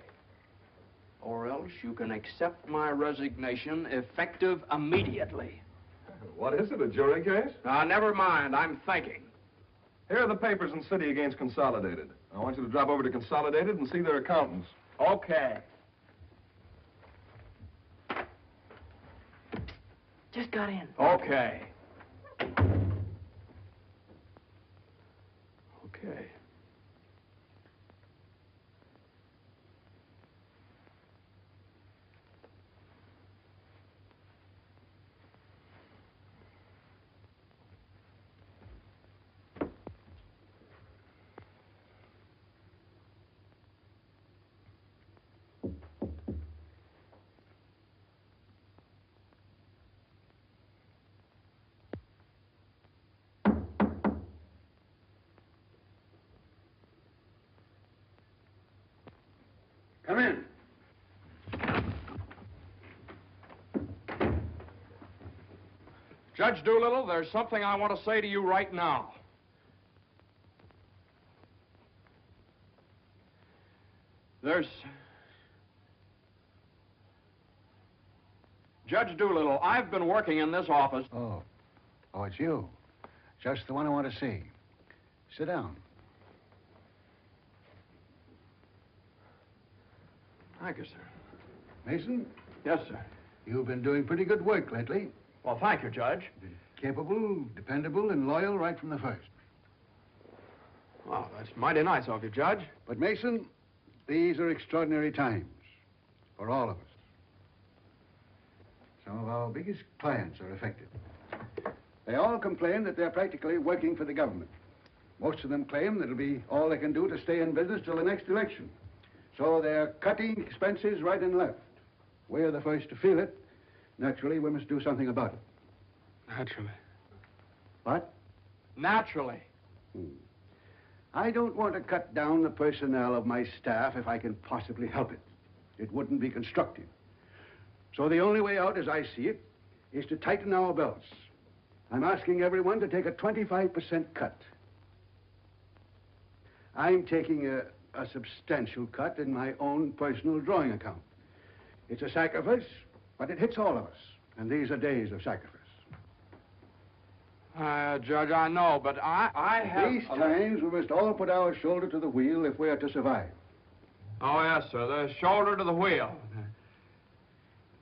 Or else you can accept my resignation effective immediately. What is it, a jury case? Never mind, I'm thinking. Here are the papers in city against Consolidated. I want you to drop over to Consolidated and see their accountants. Okay. Just got in. Okay. Okay. Come in. Judge Doolittle, there's something I want to say to you right now. Judge Doolittle, I've been working in this office. Oh, it's you. Just the one I want to see. Sit down. Thank you, sir. Mason, Yes, sir. you've been doing pretty good work lately. Well, thank you, Judge. Capable, dependable, and loyal right from the first. Well, that's mighty nice of you, Judge. But, Mason, these are extraordinary times for all of us. Some of our biggest clients are affected. They all complain that they're practically working for the government. Most of them claim that it'll be all they can do to stay in business till the next election. So they're cutting expenses right and left. We're the first to feel it. Naturally, we must do something about it. Naturally. What? Naturally. I don't want to cut down the personnel of my staff if I can possibly help it. It wouldn't be constructive. So the only way out, as I see it, is to tighten our belts. I'm asking everyone to take a 25% cut. I'm taking a substantial cut in my own personal drawing account. It's a sacrifice, but it hits all of us. And these are days of sacrifice. Judge, I know, but I have... These times, we must all put our shoulder to the wheel if we are to survive. Oh, yes, sir. The shoulder to the wheel.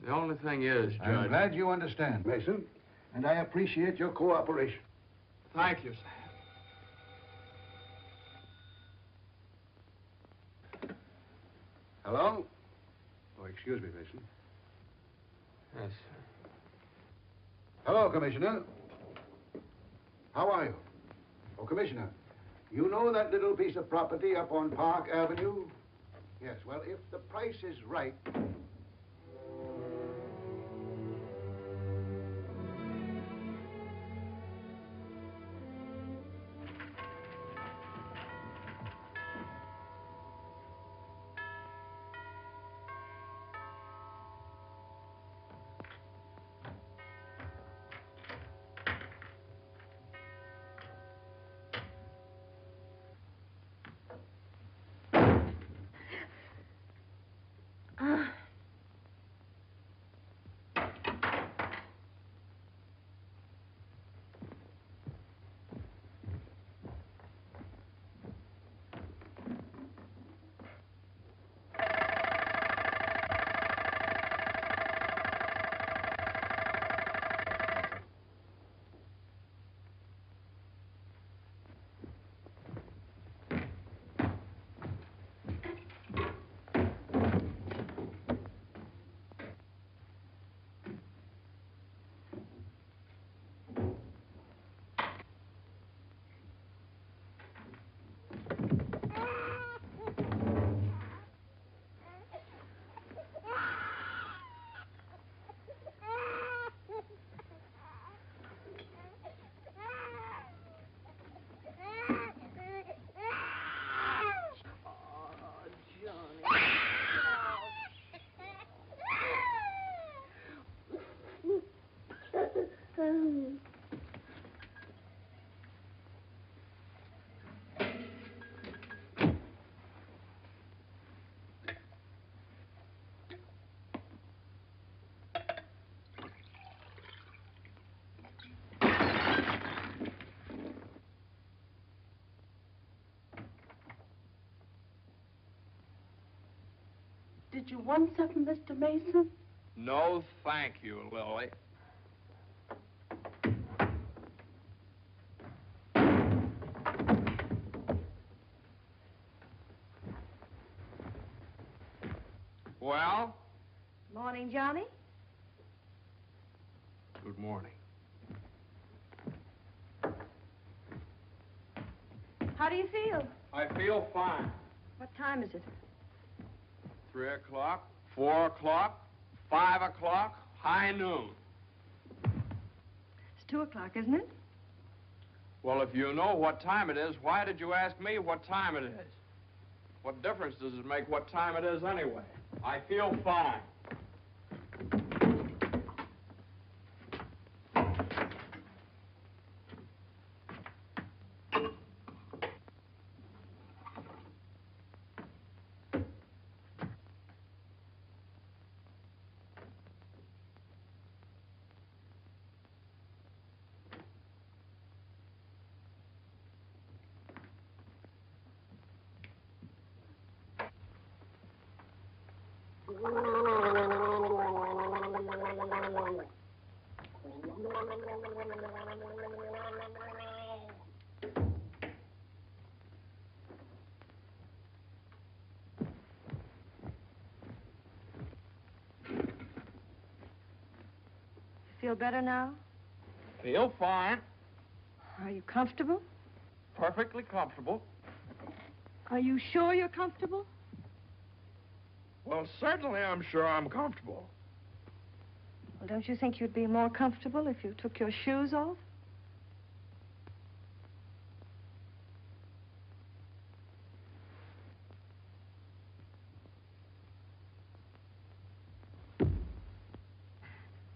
The only thing is, Judge... I'm glad you understand, Mason, and I appreciate your cooperation. Thank you, sir. Hello? Oh, excuse me, Mason. Yes, sir. Hello, Commissioner. How are you? Oh, Commissioner, you know that little piece of property up on Park Avenue? Yes, well, if the price is right... Did you want something, Mr. Mason? No, thank you, Lily. Well? Morning, Johnny. Good morning. How do you feel? I feel fine. What time is it? 3 o'clock, 4 o'clock, 5 o'clock, high noon. It's 2 o'clock, isn't it? Well, if you know what time it is, why did you ask me what time it is? What difference does it make what time it is anyway? I feel fine. Feel better now? Feel fine. Are you comfortable? Perfectly comfortable. Are you sure you're comfortable? Well, certainly I'm sure I'm comfortable. Well, don't you think you'd be more comfortable if you took your shoes off?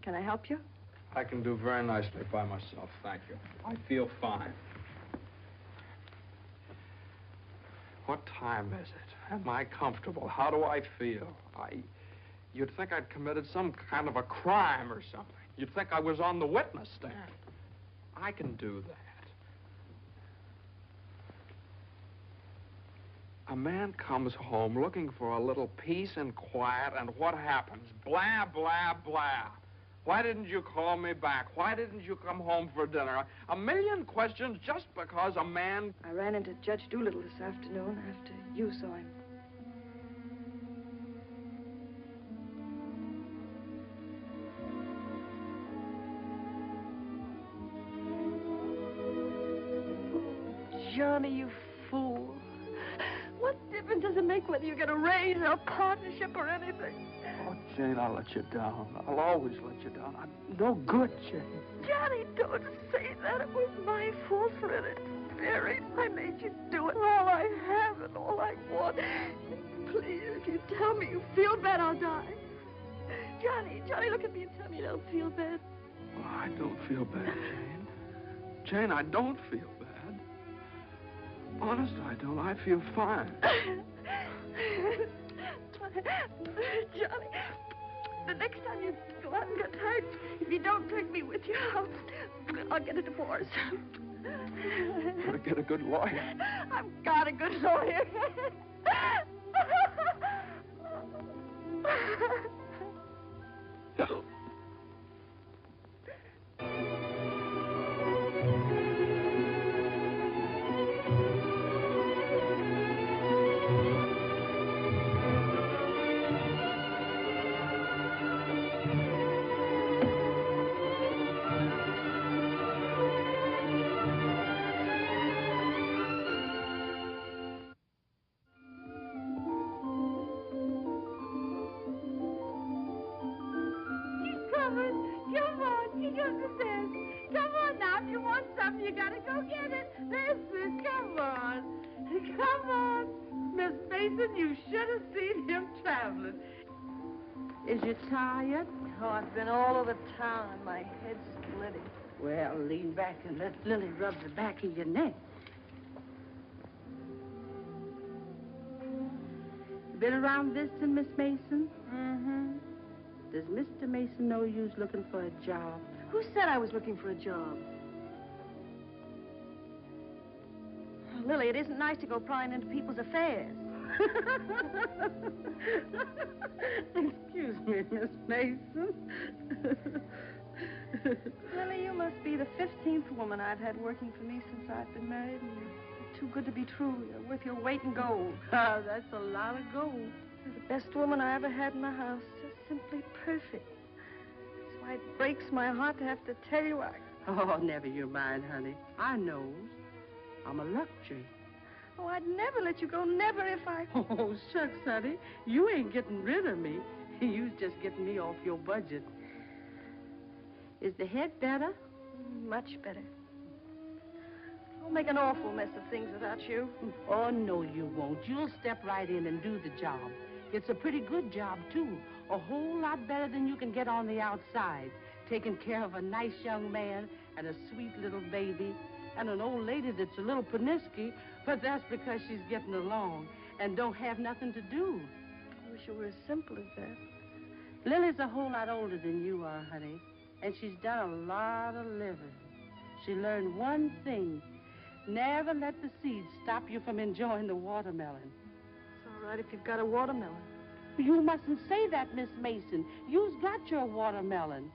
Can I help you? I can do very nicely by myself, thank you. I feel fine. What time is it? Am I comfortable? How do I feel? You'd think I'd committed some kind of a crime or something. You'd think I was on the witness stand. I can do that. A man comes home looking for a little peace and quiet, and what happens? Blah, blah, blah. Why didn't you call me back? Why didn't you come home for dinner? A million questions just because a man... I ran into Judge Doolittle this afternoon after you saw him. Johnny, you fool. What difference does it make whether you get a raise or a partnership or anything? Oh, Jane, I'll let you down. I'll always let you down. I'm no good, Jane. Johnny, don't say that. It was my fault for it. Very. I made you do it. All I have and all I want. Please, if you tell me you feel bad, I'll die. Johnny, look at me and tell me you don't feel bad. Oh, I don't feel bad, Jane. Jane, I don't feel bad. Honest, I don't. I feel fine. Johnny, the next time you go out and get hurt, if you don't take me with you, I'll get a divorce. Better get a good lawyer. I've got a good lawyer. Is you tired? Oh, I've been all over town and my head's splitting. Well, lean back and let Lily rub the back of your neck. Been around visiting, Miss Mason? Mm-hmm. Does Mr. Mason know you's looking for a job? Who said I was looking for a job? Lily, it isn't nice to go prying into people's affairs. Excuse me, Miss Mason. Lily, you must be the 15th woman I've had working for me since I've been married, and you're too good to be true. You're worth your weight in gold. Ah, that's a lot of gold. You're the best woman I ever had in the house. Just simply perfect. That's why it breaks my heart to have to tell you Oh, never you mind, honey. I knows. I'm a luxury. Oh, I'd never let you go, never if I... Oh, shucks, honey. You ain't getting rid of me. You's just getting me off your budget. Is the head better? Much better. I'll make an awful mess of things without you. Oh, no, you won't. You'll step right in and do the job. It's a pretty good job, too. A whole lot better than you can get on the outside. Taking care of a nice young man and a sweet little baby and an old lady that's a little panicky, but that's because she's getting along and don't have nothing to do. I wish it were as simple as that. Lily's a whole lot older than you are, honey, and she's done a lot of living. She learned one thing. Never let the seeds stop you from enjoying the watermelon. It's all right if you've got a watermelon. You mustn't say that, Miss Mason. You've got your watermelon.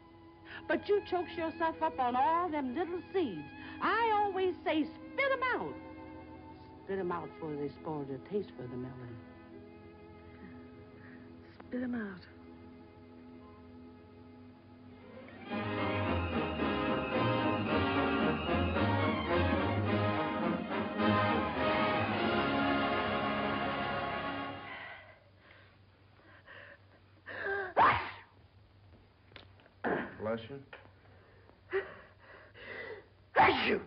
But you chokes yourself up on all them little seeds. I always say, spit 'em out. Spit 'em out before they spoil their taste for the melon. Spit 'em out. Bless you. Bless you.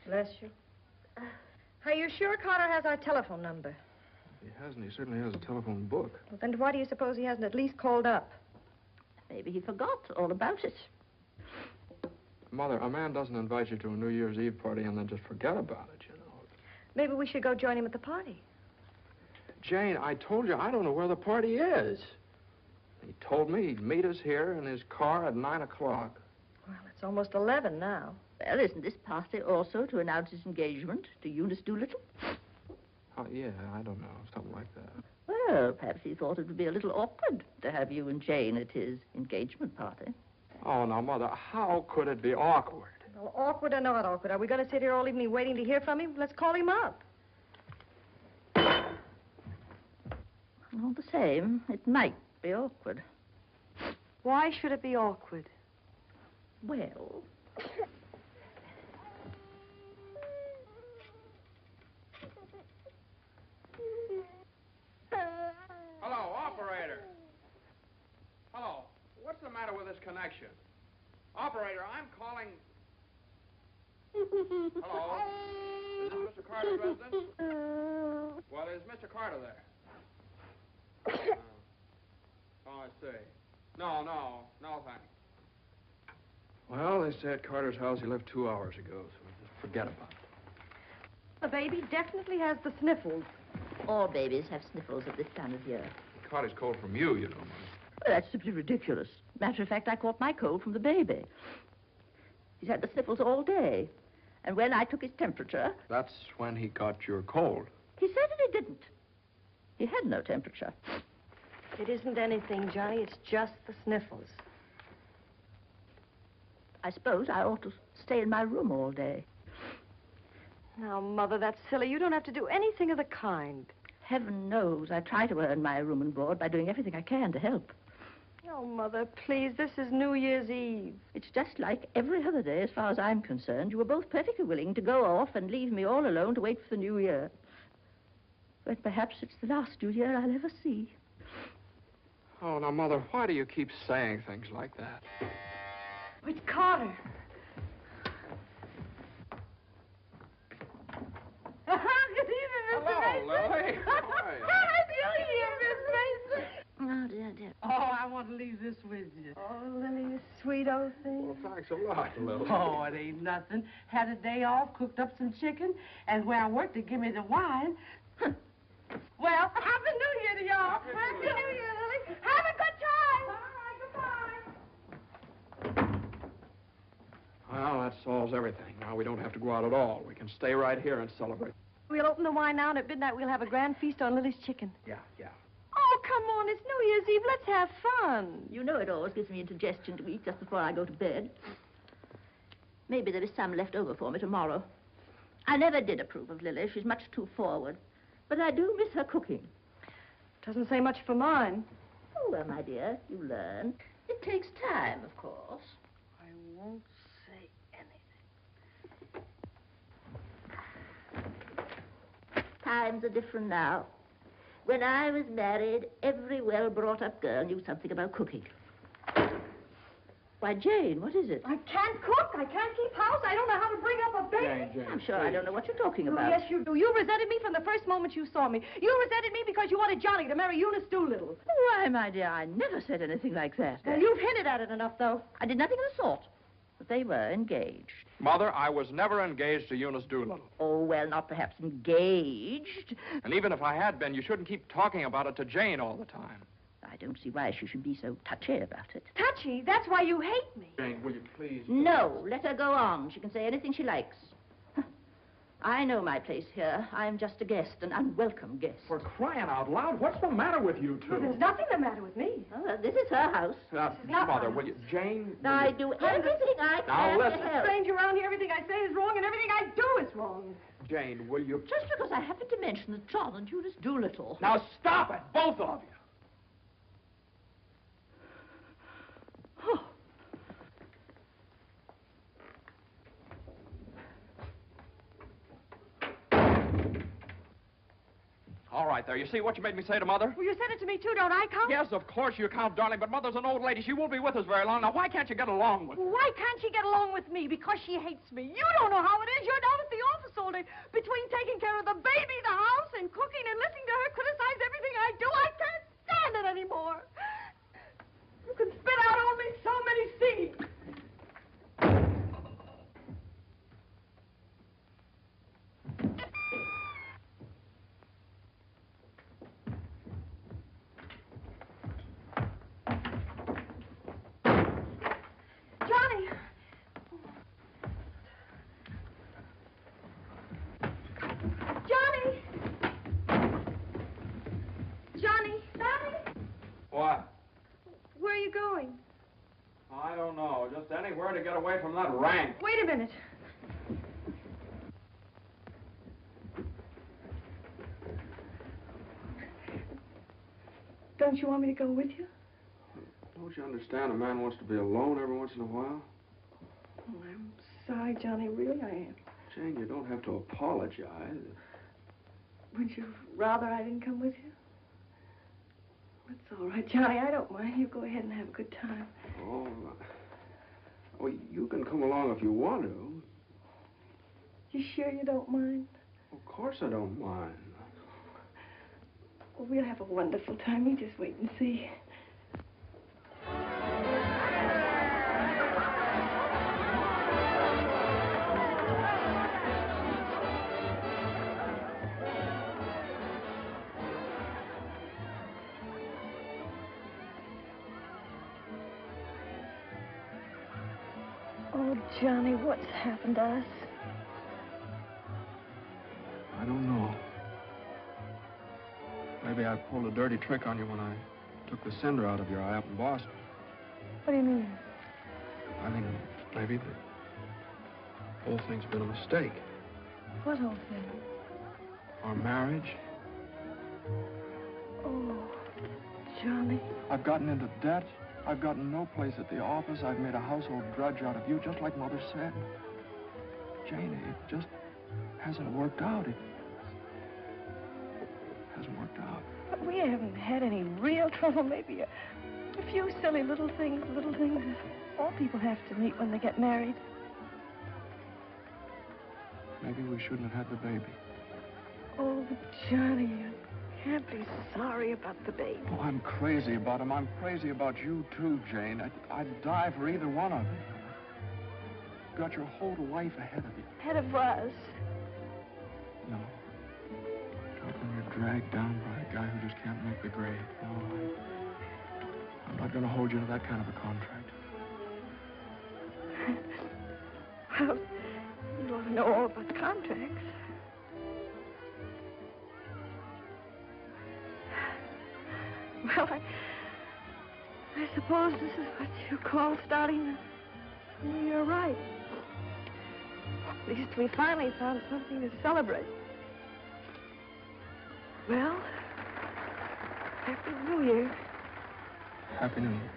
Bless you. Are you sure Carter has our telephone number? He hasn't. He certainly has a telephone book. Well, then why do you suppose he hasn't at least called up? Maybe he forgot all about it. Mother, a man doesn't invite you to a New Year's Eve party and then just forget about it, you know. Maybe we should go join him at the party. Jane, I told you I don't know where the party is. He told me he'd meet us here in his car at 9 o'clock. Well, it's almost 11 now. Well, isn't this party also to announce his engagement to Eunice Doolittle? Oh, yeah, I don't know, something like that. Well, perhaps he thought it would be a little awkward to have you and Jane at his engagement party. Oh, now, Mother, how could it be awkward? Well, awkward or not awkward, are we going to sit here all evening waiting to hear from him? Let's call him up. All the same, it might be awkward. Why should it be awkward? Well... Hello, operator. Hello. What's the matter with this connection? Operator, I'm calling... Hello? Is this Mr. Carter's residence? Well, is Mr. Carter there? Oh, I see. No, thanks. Well, they say at Carter's house he left 2 hours ago, so just forget about it. The baby definitely has the sniffles. All babies have sniffles at this time of year. He caught his cold from you, you know, Mother. Well, that's simply ridiculous. Matter of fact, I caught my cold from the baby. He's had the sniffles all day. And when I took his temperature... That's when he got your cold. He certainly didn't. He had no temperature. It isn't anything, Johnny. It's just the sniffles. I suppose I ought to stay in my room all day. Now, Mother, that's silly. You don't have to do anything of the kind. Heaven knows I try to earn my room and board by doing everything I can to help. Oh, Mother, please, this is New Year's Eve. It's just like every other day as far as I'm concerned. You were both perfectly willing to go off and leave me all alone to wait for the New Year. But perhaps it's the last New Year I'll ever see. Oh, now, Mother, why do you keep saying things like that? It's Carter. Good evening, Mr. Hello, Mason. Lily. How are you? Happy New Year, Miss Mason. Oh, dear. Oh, I want to leave this with you. Oh, Lily, you sweet old thing. Well, thanks a lot, Lily. Oh, it ain't nothing. Had a day off, cooked up some chicken, and where I worked, they give me the wine. Well, Happy New Year to y'all. Happy New Year. Lily. Have a good time. All right, goodbye. Well, that solves everything. Now we don't have to go out at all. We can stay right here and celebrate. We'll open the wine now, and at midnight we'll have a grand feast on Lily's chicken. Yeah. Oh, come on. It's New Year's Eve. Let's have fun. You know it always gives me indigestion to eat just before I go to bed. Maybe there is some left over for me tomorrow. I never did approve of Lily. She's much too forward. But I do miss her cooking. Doesn't say much for mine. Oh, well, my dear, you learn. It takes time, of course. I won't say anything. Times are different now. When I was married, every well-brought-up girl knew something about cooking. Why, Jane, what is it? I can't cook. I can't keep house. I don't know how to bring up a baby. Jane, I'm sure please. I don't know what you're talking Oh, about. yes, you do. You resented me from the first moment you saw me. You resented me because you wanted Johnny to marry Eunice Doolittle. Why, my dear, I never said anything like that. Well, you've hinted at it enough, though. I did nothing of the sort. But they were engaged. Mother, I was never engaged to Eunice Doolittle. Oh, well, not perhaps engaged. And even if I had been, you shouldn't keep talking about it to Jane all the time. I don't see why she should be so touchy about it. Touchy? That's why you hate me. Jane, will you please? No, let her go on. She can say anything she likes. I know my place here. I'm just a guest, an unwelcome guest. For crying out loud, what's the matter with you Well, two? there's nothing the matter with me. Oh, this is her house. not Mother, my will you? Jane, will I you- do everything I Now, can to listen. help. Stranger around here, everything I say is wrong, and everything I do is wrong. Jane, will you? Just because I happened to mention that John and Eunice Doolittle. Now stop it, both of you. Oh. All right, there. You see what you made me say to Mother? Well, you said it to me, too. Don't I count? Yes, of course you count, darling, but Mother's an old lady. She won't be with us very long. Now, why can't you get along with her? Why can't she get along with me? Because she hates me. You don't know how it is. You're down at the office all day. Between taking care of the baby, the house, and cooking, and listening to her criticize everything I do, I can't stand it anymore. You can spit out only so many seeds. Johnny! Johnny! Johnny! Johnny! What? Where are you going? I don't know. Just anywhere to get away from that rank. Wait a minute. Don't you want me to go with you? Don't you understand? A man wants to be alone every once in a while. Oh, I'm sorry, Johnny. Really, I am. Jane, you don't have to apologize. Would you rather I didn't come with you? That's all right, Johnny. I don't mind. You go ahead and have a good time. Oh, you can come along if you want to. You sure you don't mind? Of course I don't mind. Well, we'll have a wonderful time. You just wait and see. Oh, Johnny, what's happened to us? I don't know. Maybe I pulled a dirty trick on you when I took the cinder out of your eye up in Boston. What do you mean? I mean, maybe the whole thing's been a mistake. What whole thing? Our marriage. Oh, Johnny. I've gotten into debt. I've gotten no place at the office. I've made a household drudge out of you, just like Mother said. Jane, it just hasn't worked out. It hasn't worked out. But we haven't had any real trouble. Maybe a few silly little things all people have to meet when they get married. Maybe we shouldn't have had the baby. Oh, Johnny, you can't be sorry about the baby. Oh, I'm crazy about him. I'm crazy about you, too, Jane. I'd die for either one of you. You've got your whole life ahead of you. Ahead of us. No. Not when you're dragged down by a guy who just can't make the grade. No, I'm not going to hold you to that kind of a contract. Well, you ought to know all about contracts. Well, I suppose this is what you call starting. You're right. At least we finally found something to celebrate. Well, Happy New Year. Happy New Year.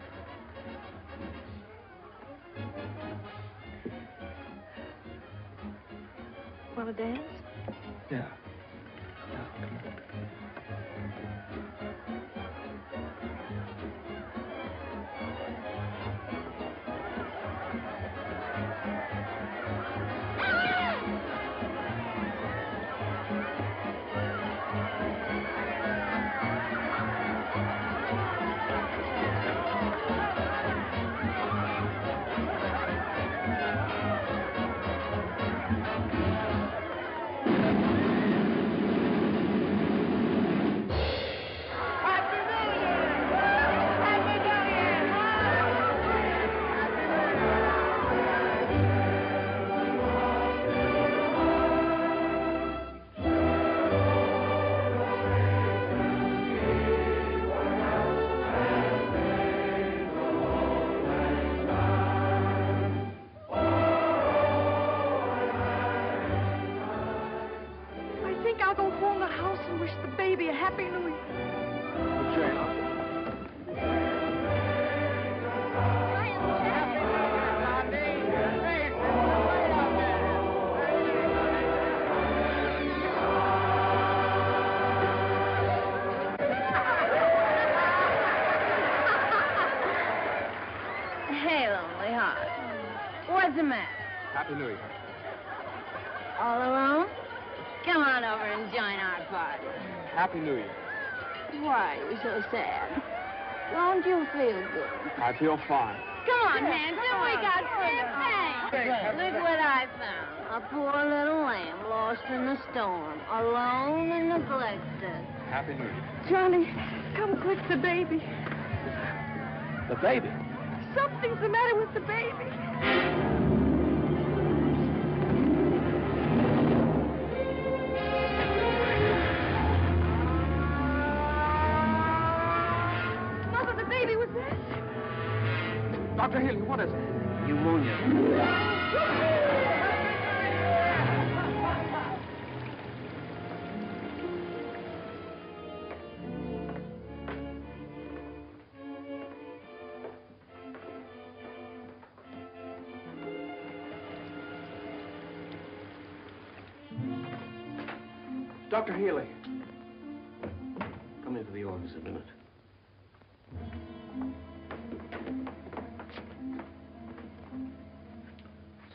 Want to dance? Yeah. I think I'll go home to the house and wish the baby a Happy New Year. Hey, lonely heart. What's the matter? Happy New Year. All alone? Come on over and join our party. Happy New Year. Why are you so sad? Don't you feel good? I feel fine. Come on, Hansel, we got champagne. Look what I found. A poor little lamb lost in the storm, alone and neglected. Happy New Year. Johnny, come quick, the baby. The baby? Something's the matter with the baby. Mother, the baby was this. Dr. Healy, what is it? Pneumonia. Dr. Healy. Come into the office a minute.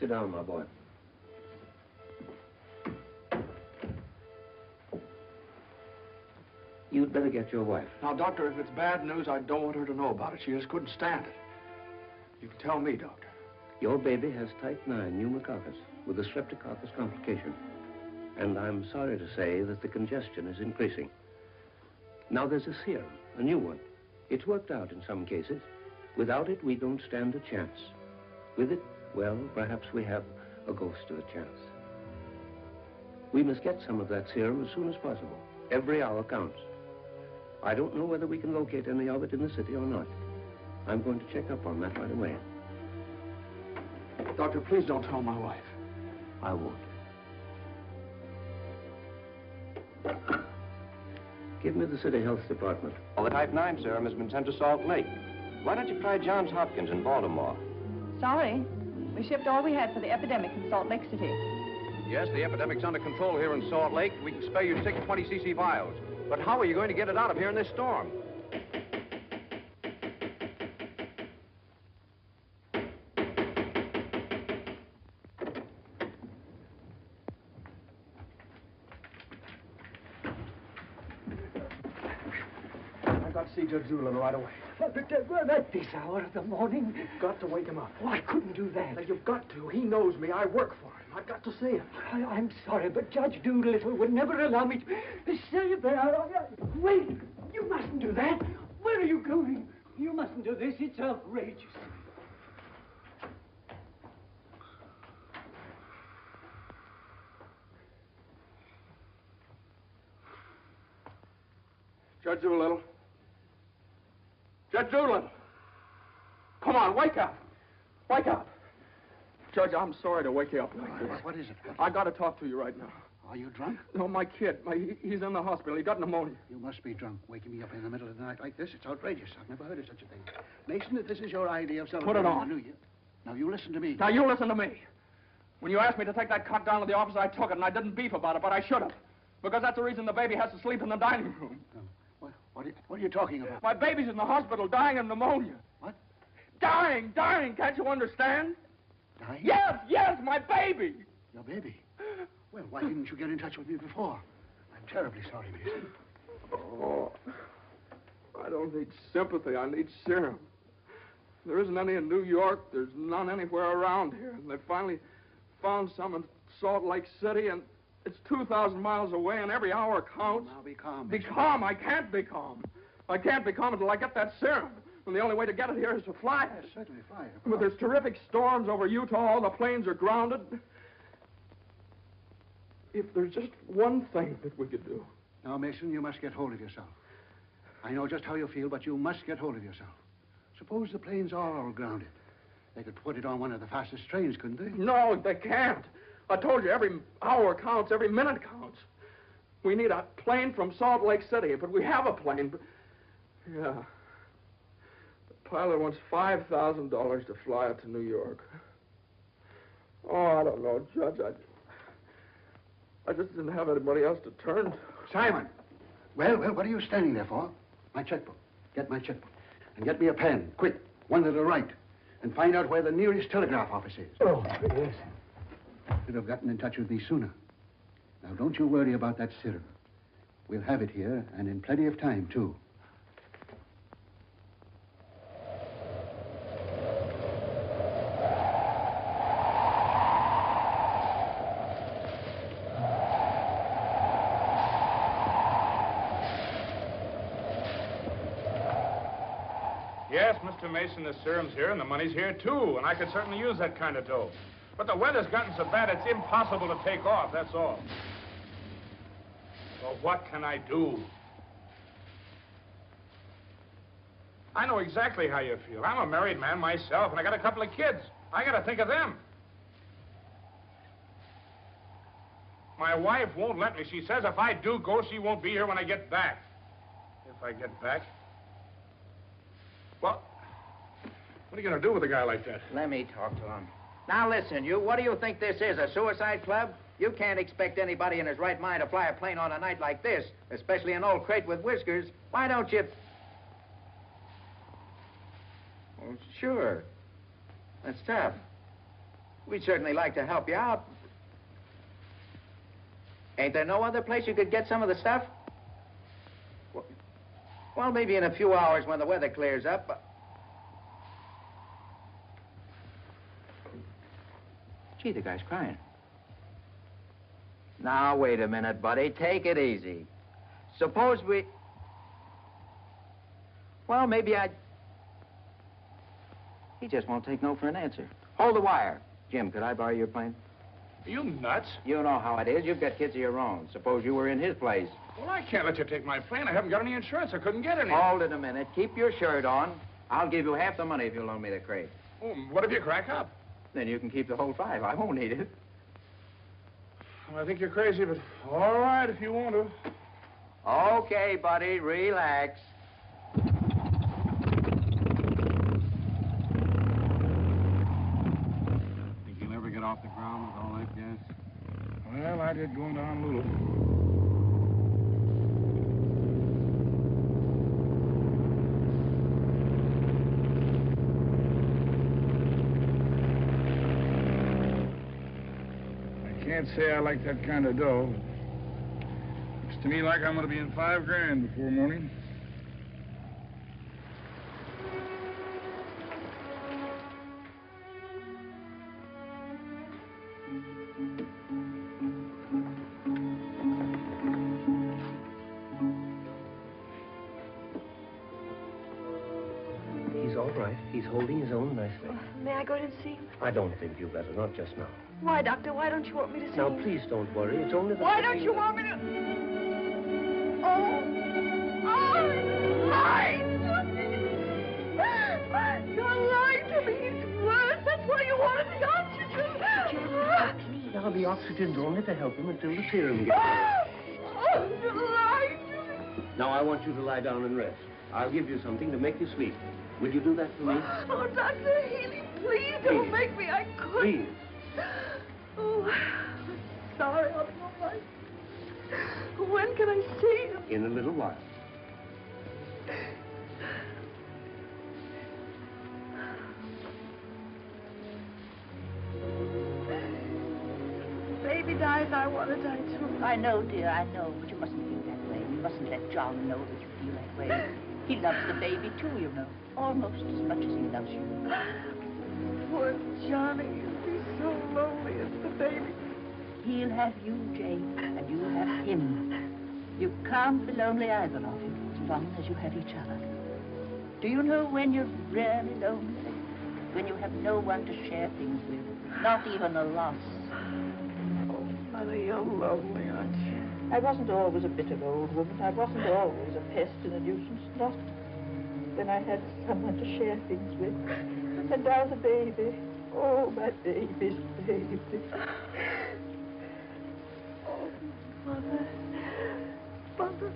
Sit down, my boy. You'd better get your wife. Now, Doctor, if it's bad news, I don't want her to know about it. She just couldn't stand it. You can tell me, Doctor. Your baby has type 9 pneumococcus with a streptococcus complication. And I'm sorry to say that the congestion is increasing. Now, there's a serum, a new one. It's worked out in some cases. Without it, we don't stand a chance. With it, well, perhaps we have a ghost of a chance. We must get some of that serum as soon as possible. Every hour counts. I don't know whether we can locate any of it in the city or not. I'm going to check up on that right away. Doctor, please don't tell my wife. I won't. Give me the city health department. Well, the type 9 serum has been sent to Salt Lake. Why don't you try Johns Hopkins in Baltimore? Sorry. We shipped all we had for the epidemic in Salt Lake City. Yes, the epidemic's under control here in Salt Lake. We can spare you 6 20cc vials. But how are you going to get it out of here in this storm? I've got to see Judge Doolittle right away. But at this hour of the morning? You've got to wake him up. Oh, I couldn't do that. Now, you've got to. He knows me. I work for him. I've got to see him. I'm sorry, but Judge Doolittle would never allow me to stay there. Wait! You mustn't do that. Where are you going? You mustn't do this. It's outrageous. Judge Doolittle. Judge Doolittle. Come on, wake up. Wake up. Judge, I'm sorry to wake you up like this. What is it? I got to talk to you right now. Are you drunk? No, my kid. He's in the hospital. He got pneumonia. You must be drunk, waking me up in the middle of the night like this. It's outrageous. I've never heard of such a thing. Mason, if this is your idea of celebrating Put it on. the New Year... Now, you listen to me. Now, you listen to me. When you asked me to take that cot down to the office, I took it, and I didn't beef about it, but I should have. Because that's the reason the baby has to sleep in the dining room. What are you talking about? My baby's in the hospital dying of pneumonia. What? Dying. Can't you understand? Dying? Yes, my baby. Your baby? Well, why didn't you get in touch with me before? I'm terribly sorry, Mason. Oh, I don't need sympathy. I need serum. There isn't any in New York. There's none anywhere around here. And they finally found some in Salt Lake City, and it's 2,000 miles away, and every hour counts. Now, be calm. Be calm. I can't be calm. I can't be calm until I get that serum. And the only way to get it here is to fly it. Yes, certainly fly it. But there's terrific storms over Utah. All the planes are grounded. If there's just one thing that we could do. Now, Mason, you must get hold of yourself. I know just how you feel, but you must get hold of yourself. Suppose the planes are all grounded. They could put it on one of the fastest trains, couldn't they? No, they can't. I told you, every hour counts, every minute counts. We need a plane from Salt Lake City, but we have a plane. But... Yeah. The pilot wants $5,000 to fly it to New York. Oh, I don't know, Judge. I just didn't have anybody else to turn to. Simon! Well, what are you standing there for? My checkbook. Get my checkbook. And get me a pen, quick, one that'll write. And find out where the nearest telegraph office is. Oh, yes. Should have gotten in touch with me sooner. Now, don't you worry about that serum. We'll have it here, and in plenty of time, too. Yes, Mr. Mason, the serum's here, and the money's here, too, and I could certainly use that kind of dough. But the weather's gotten so bad, it's impossible to take off, that's all. Well, what can I do? I know exactly how you feel. I'm a married man myself, and I got a couple of kids. I got to think of them. My wife won't let me. She says if I do go, she won't be here when I get back. If I get back? Well, what are you going to do with a guy like that? Let me talk to him. Now listen, you, what do you think this is, a suicide club? You can't expect anybody in his right mind to fly a plane on a night like this, especially an old crate with whiskers. Why don't you... Well, sure. That's tough. We'd certainly like to help you out. Ain't there no other place you could get some of the stuff? Well, maybe in a few hours when the weather clears up. Gee, the guy's crying. Now, wait a minute, buddy. Take it easy. Suppose we... Well, maybe I... He just won't take no for an answer. Hold the wire. Jim, could I borrow your plane? Are you nuts? You know how it is. You've got kids of your own. Suppose you were in his place. Well, I can't let you take my plane. I haven't got any insurance. I couldn't get any. Hold it a minute. Keep your shirt on. I'll give you half the money if you loan me the crate. Oh, what if you crack up? Then you can keep the whole 5. I won't need it. Well, I think you're crazy, but all right if you want to. Okay, buddy. Relax. Think you'll ever get off the ground with all that gas? Well, I did go into Honolulu. I can't say I like that kind of dough. Looks to me like I'm going to be in $5 grand before morning. He's all right. He's holding his own nicely. May I go in and see him? I don't think you better, not just now. Why, Doctor? Why don't you want me to see Now, him? please don't worry. It's only the... Why don't you want me to... Oh! Oh! Mine! Now, the oxygen's only to help him until the serum gets Now, I want you to lie down and rest. I'll give you something to make you sleep. Will you do that for me? Oh, Dr. Healy, please don't make me. I couldn't. Please. Oh, I'm sorry. I'll be all right. When can I see him? In a little while. Baby dies, I want to die too. I know, dear, I know, but you mustn't feel that way. You mustn't let John know that you feel that way. He loves the baby, too, you know. Almost as much as he loves you. Poor Johnny. He'll be so lonely as the baby. He'll have you, Jane, and you'll have him. You can't be lonely, either of you, as long as you have each other. Do you know when you're really lonely? When you have no one to share things with, not even a loss. Oh, Mother, you're lonely, aren't you? I wasn't always a bitter old woman. I wasn't always a pest and a nuisance. Not when I had someone to share things with. And now the baby. Oh, my baby's baby. Oh, Mother. Mother.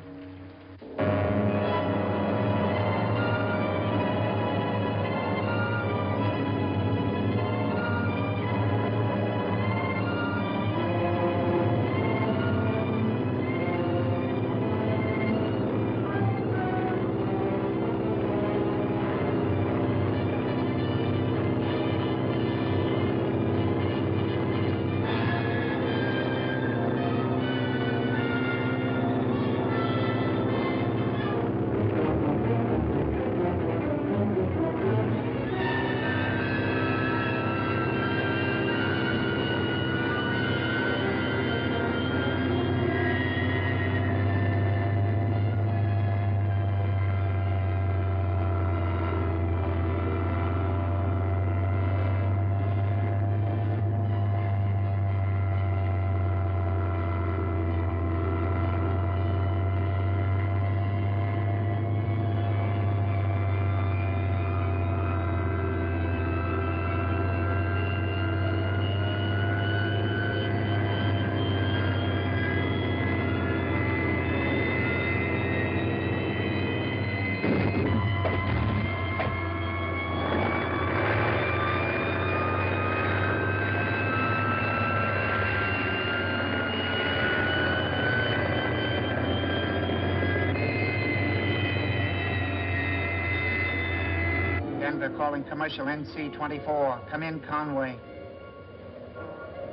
Denver calling commercial NC-24. Come in, Conway.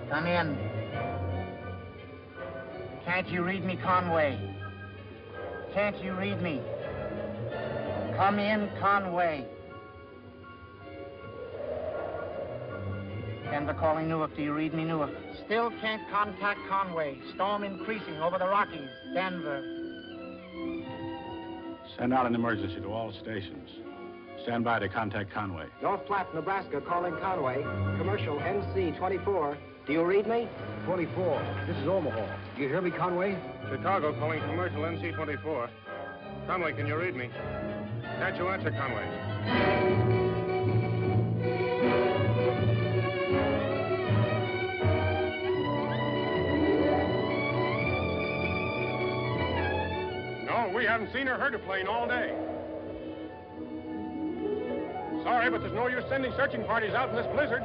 Come in. Can't you read me, Conway? Can't you read me? Come in, Conway. Denver calling Newark. Do you read me, Newark? Still can't contact Conway. Storm increasing over the Rockies. Denver. Send out an emergency to all stations. Stand by to contact Conway. North Platte, Nebraska, calling Conway. Commercial NC-24. Do you read me? 24. This is Omaha. Do you hear me, Conway? Chicago calling commercial NC-24. Conway, can you read me? Can't you answer, Conway? No, we haven't seen or heard a plane all day. Sorry, but there's no use sending searching parties out in this blizzard.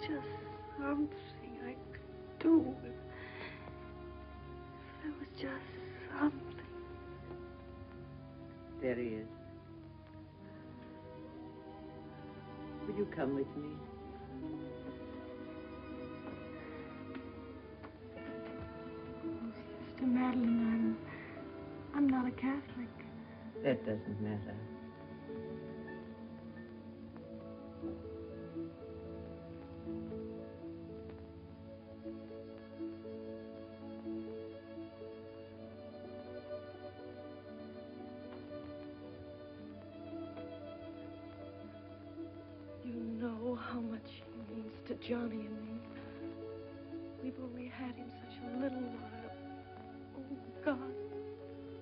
Just something I could do. There was just something. There he is. Will you come with me? Oh, Sister Madeline, I'm not a Catholic. That doesn't matter. know how much he means to Johnny and me. We've only had him such a little while. Oh, God.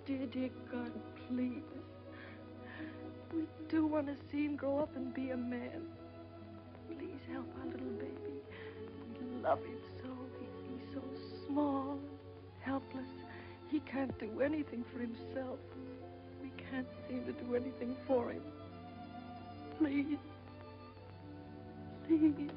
Dear, dear God, please. We do want to see him grow up and be a man. Please help our little baby. We love him so. He's so small and helpless. He can't do anything for himself. We can't seem to do anything for him. Please. Please.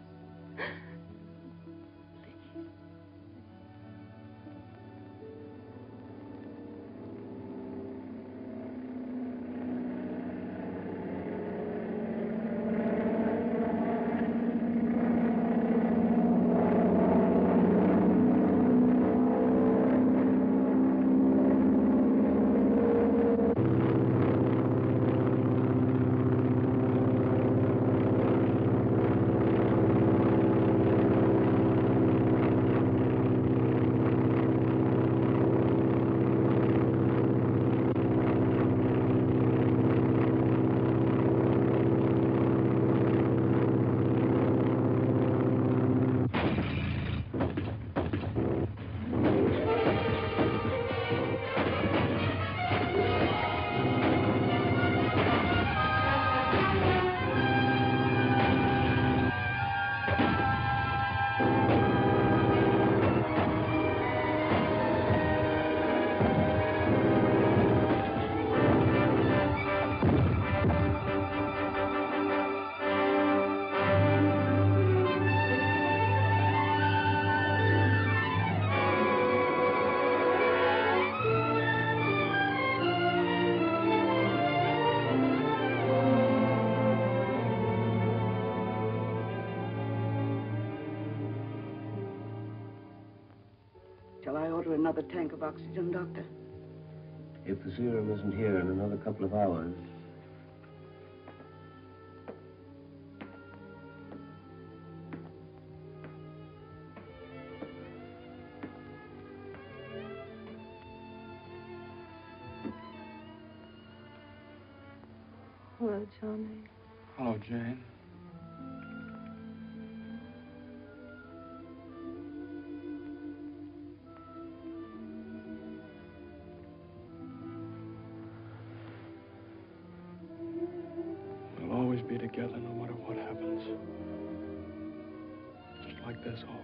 Shall I order another tank of oxygen, Doctor? If the serum isn't here in another couple of hours... Hello, Johnny. Hello, Jane. We'll always be together no matter what happens. Just like this always.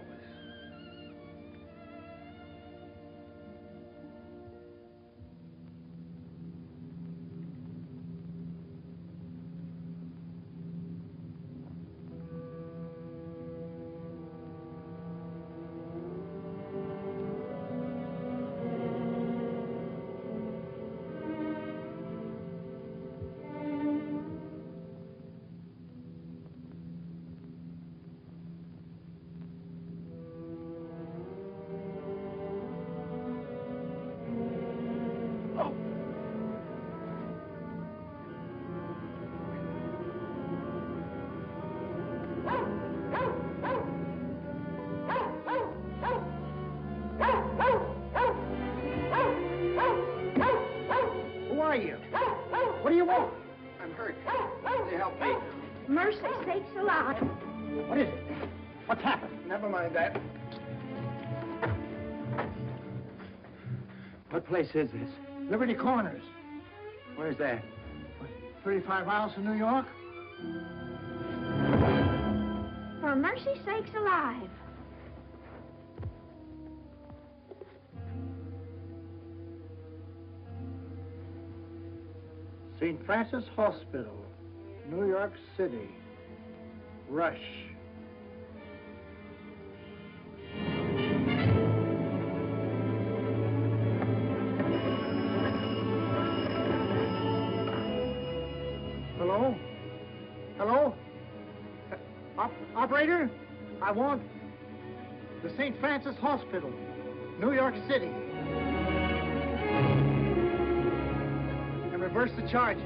Who are you? What do you want? I'm hurt. Can you help me? Mercy sakes alive. What is it? What's happened? Never mind that. What place is this? Liberty Corners. Where's that? 35 miles from New York? For mercy sakes alive. St. Francis Hospital, New York City. Rush. Hello? Hello? Operator? I want the St. Francis Hospital, New York City. And reverse the charges.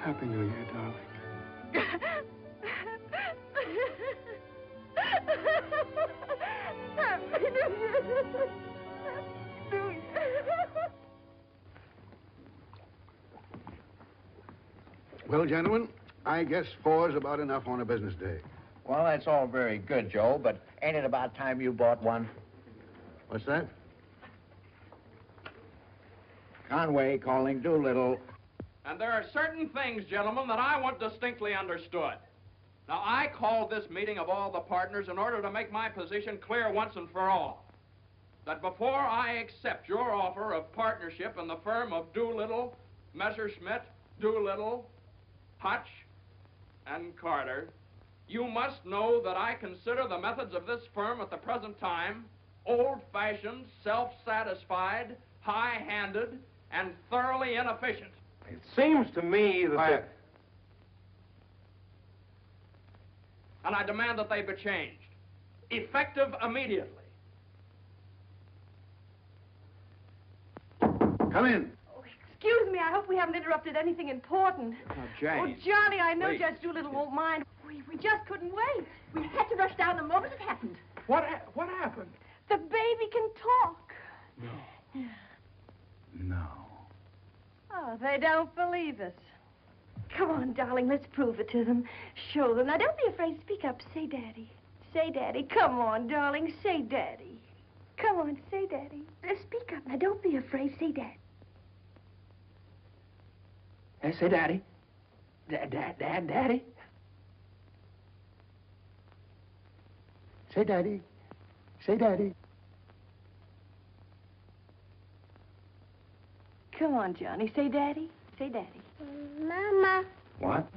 Happy New Year, darling. Happy New Year. New Year. Well, gentlemen, I guess 4 is about enough on a business day. Well, that's all very good, Joe, but ain't it about time you bought one? What's that? Conway calling Doolittle. And there are certain things, gentlemen, that I want distinctly understood. Now, I called this meeting of all the partners in order to make my position clear once and for all. That before I accept your offer of partnership in the firm of Doolittle, Messerschmitt, Doolittle, Hutch, and Carter, you must know that I consider the methods of this firm at the present time old-fashioned, self-satisfied, high-handed, and thoroughly inefficient. It seems to me that... And I demand that they be changed, effective immediately. Come in. Excuse me, I hope we haven't interrupted anything important. Now, Jane. Oh, Johnny, I know Please. Judge Doolittle won't mind. We just couldn't wait. We had to rush down the moment it happened. What happened? The baby can talk. No. Oh, they don't believe us. Come on, darling, let's prove it to them. Show them. Now, don't be afraid. Speak up. Say Daddy. Say Daddy. Come on, darling. Say Daddy. Come on, say Daddy. Speak up. Now, don't be afraid. Say Daddy. Say Daddy. Daddy. Say Daddy. Say Daddy. Come on, Johnny. Say Daddy. Say Daddy. Mama. What?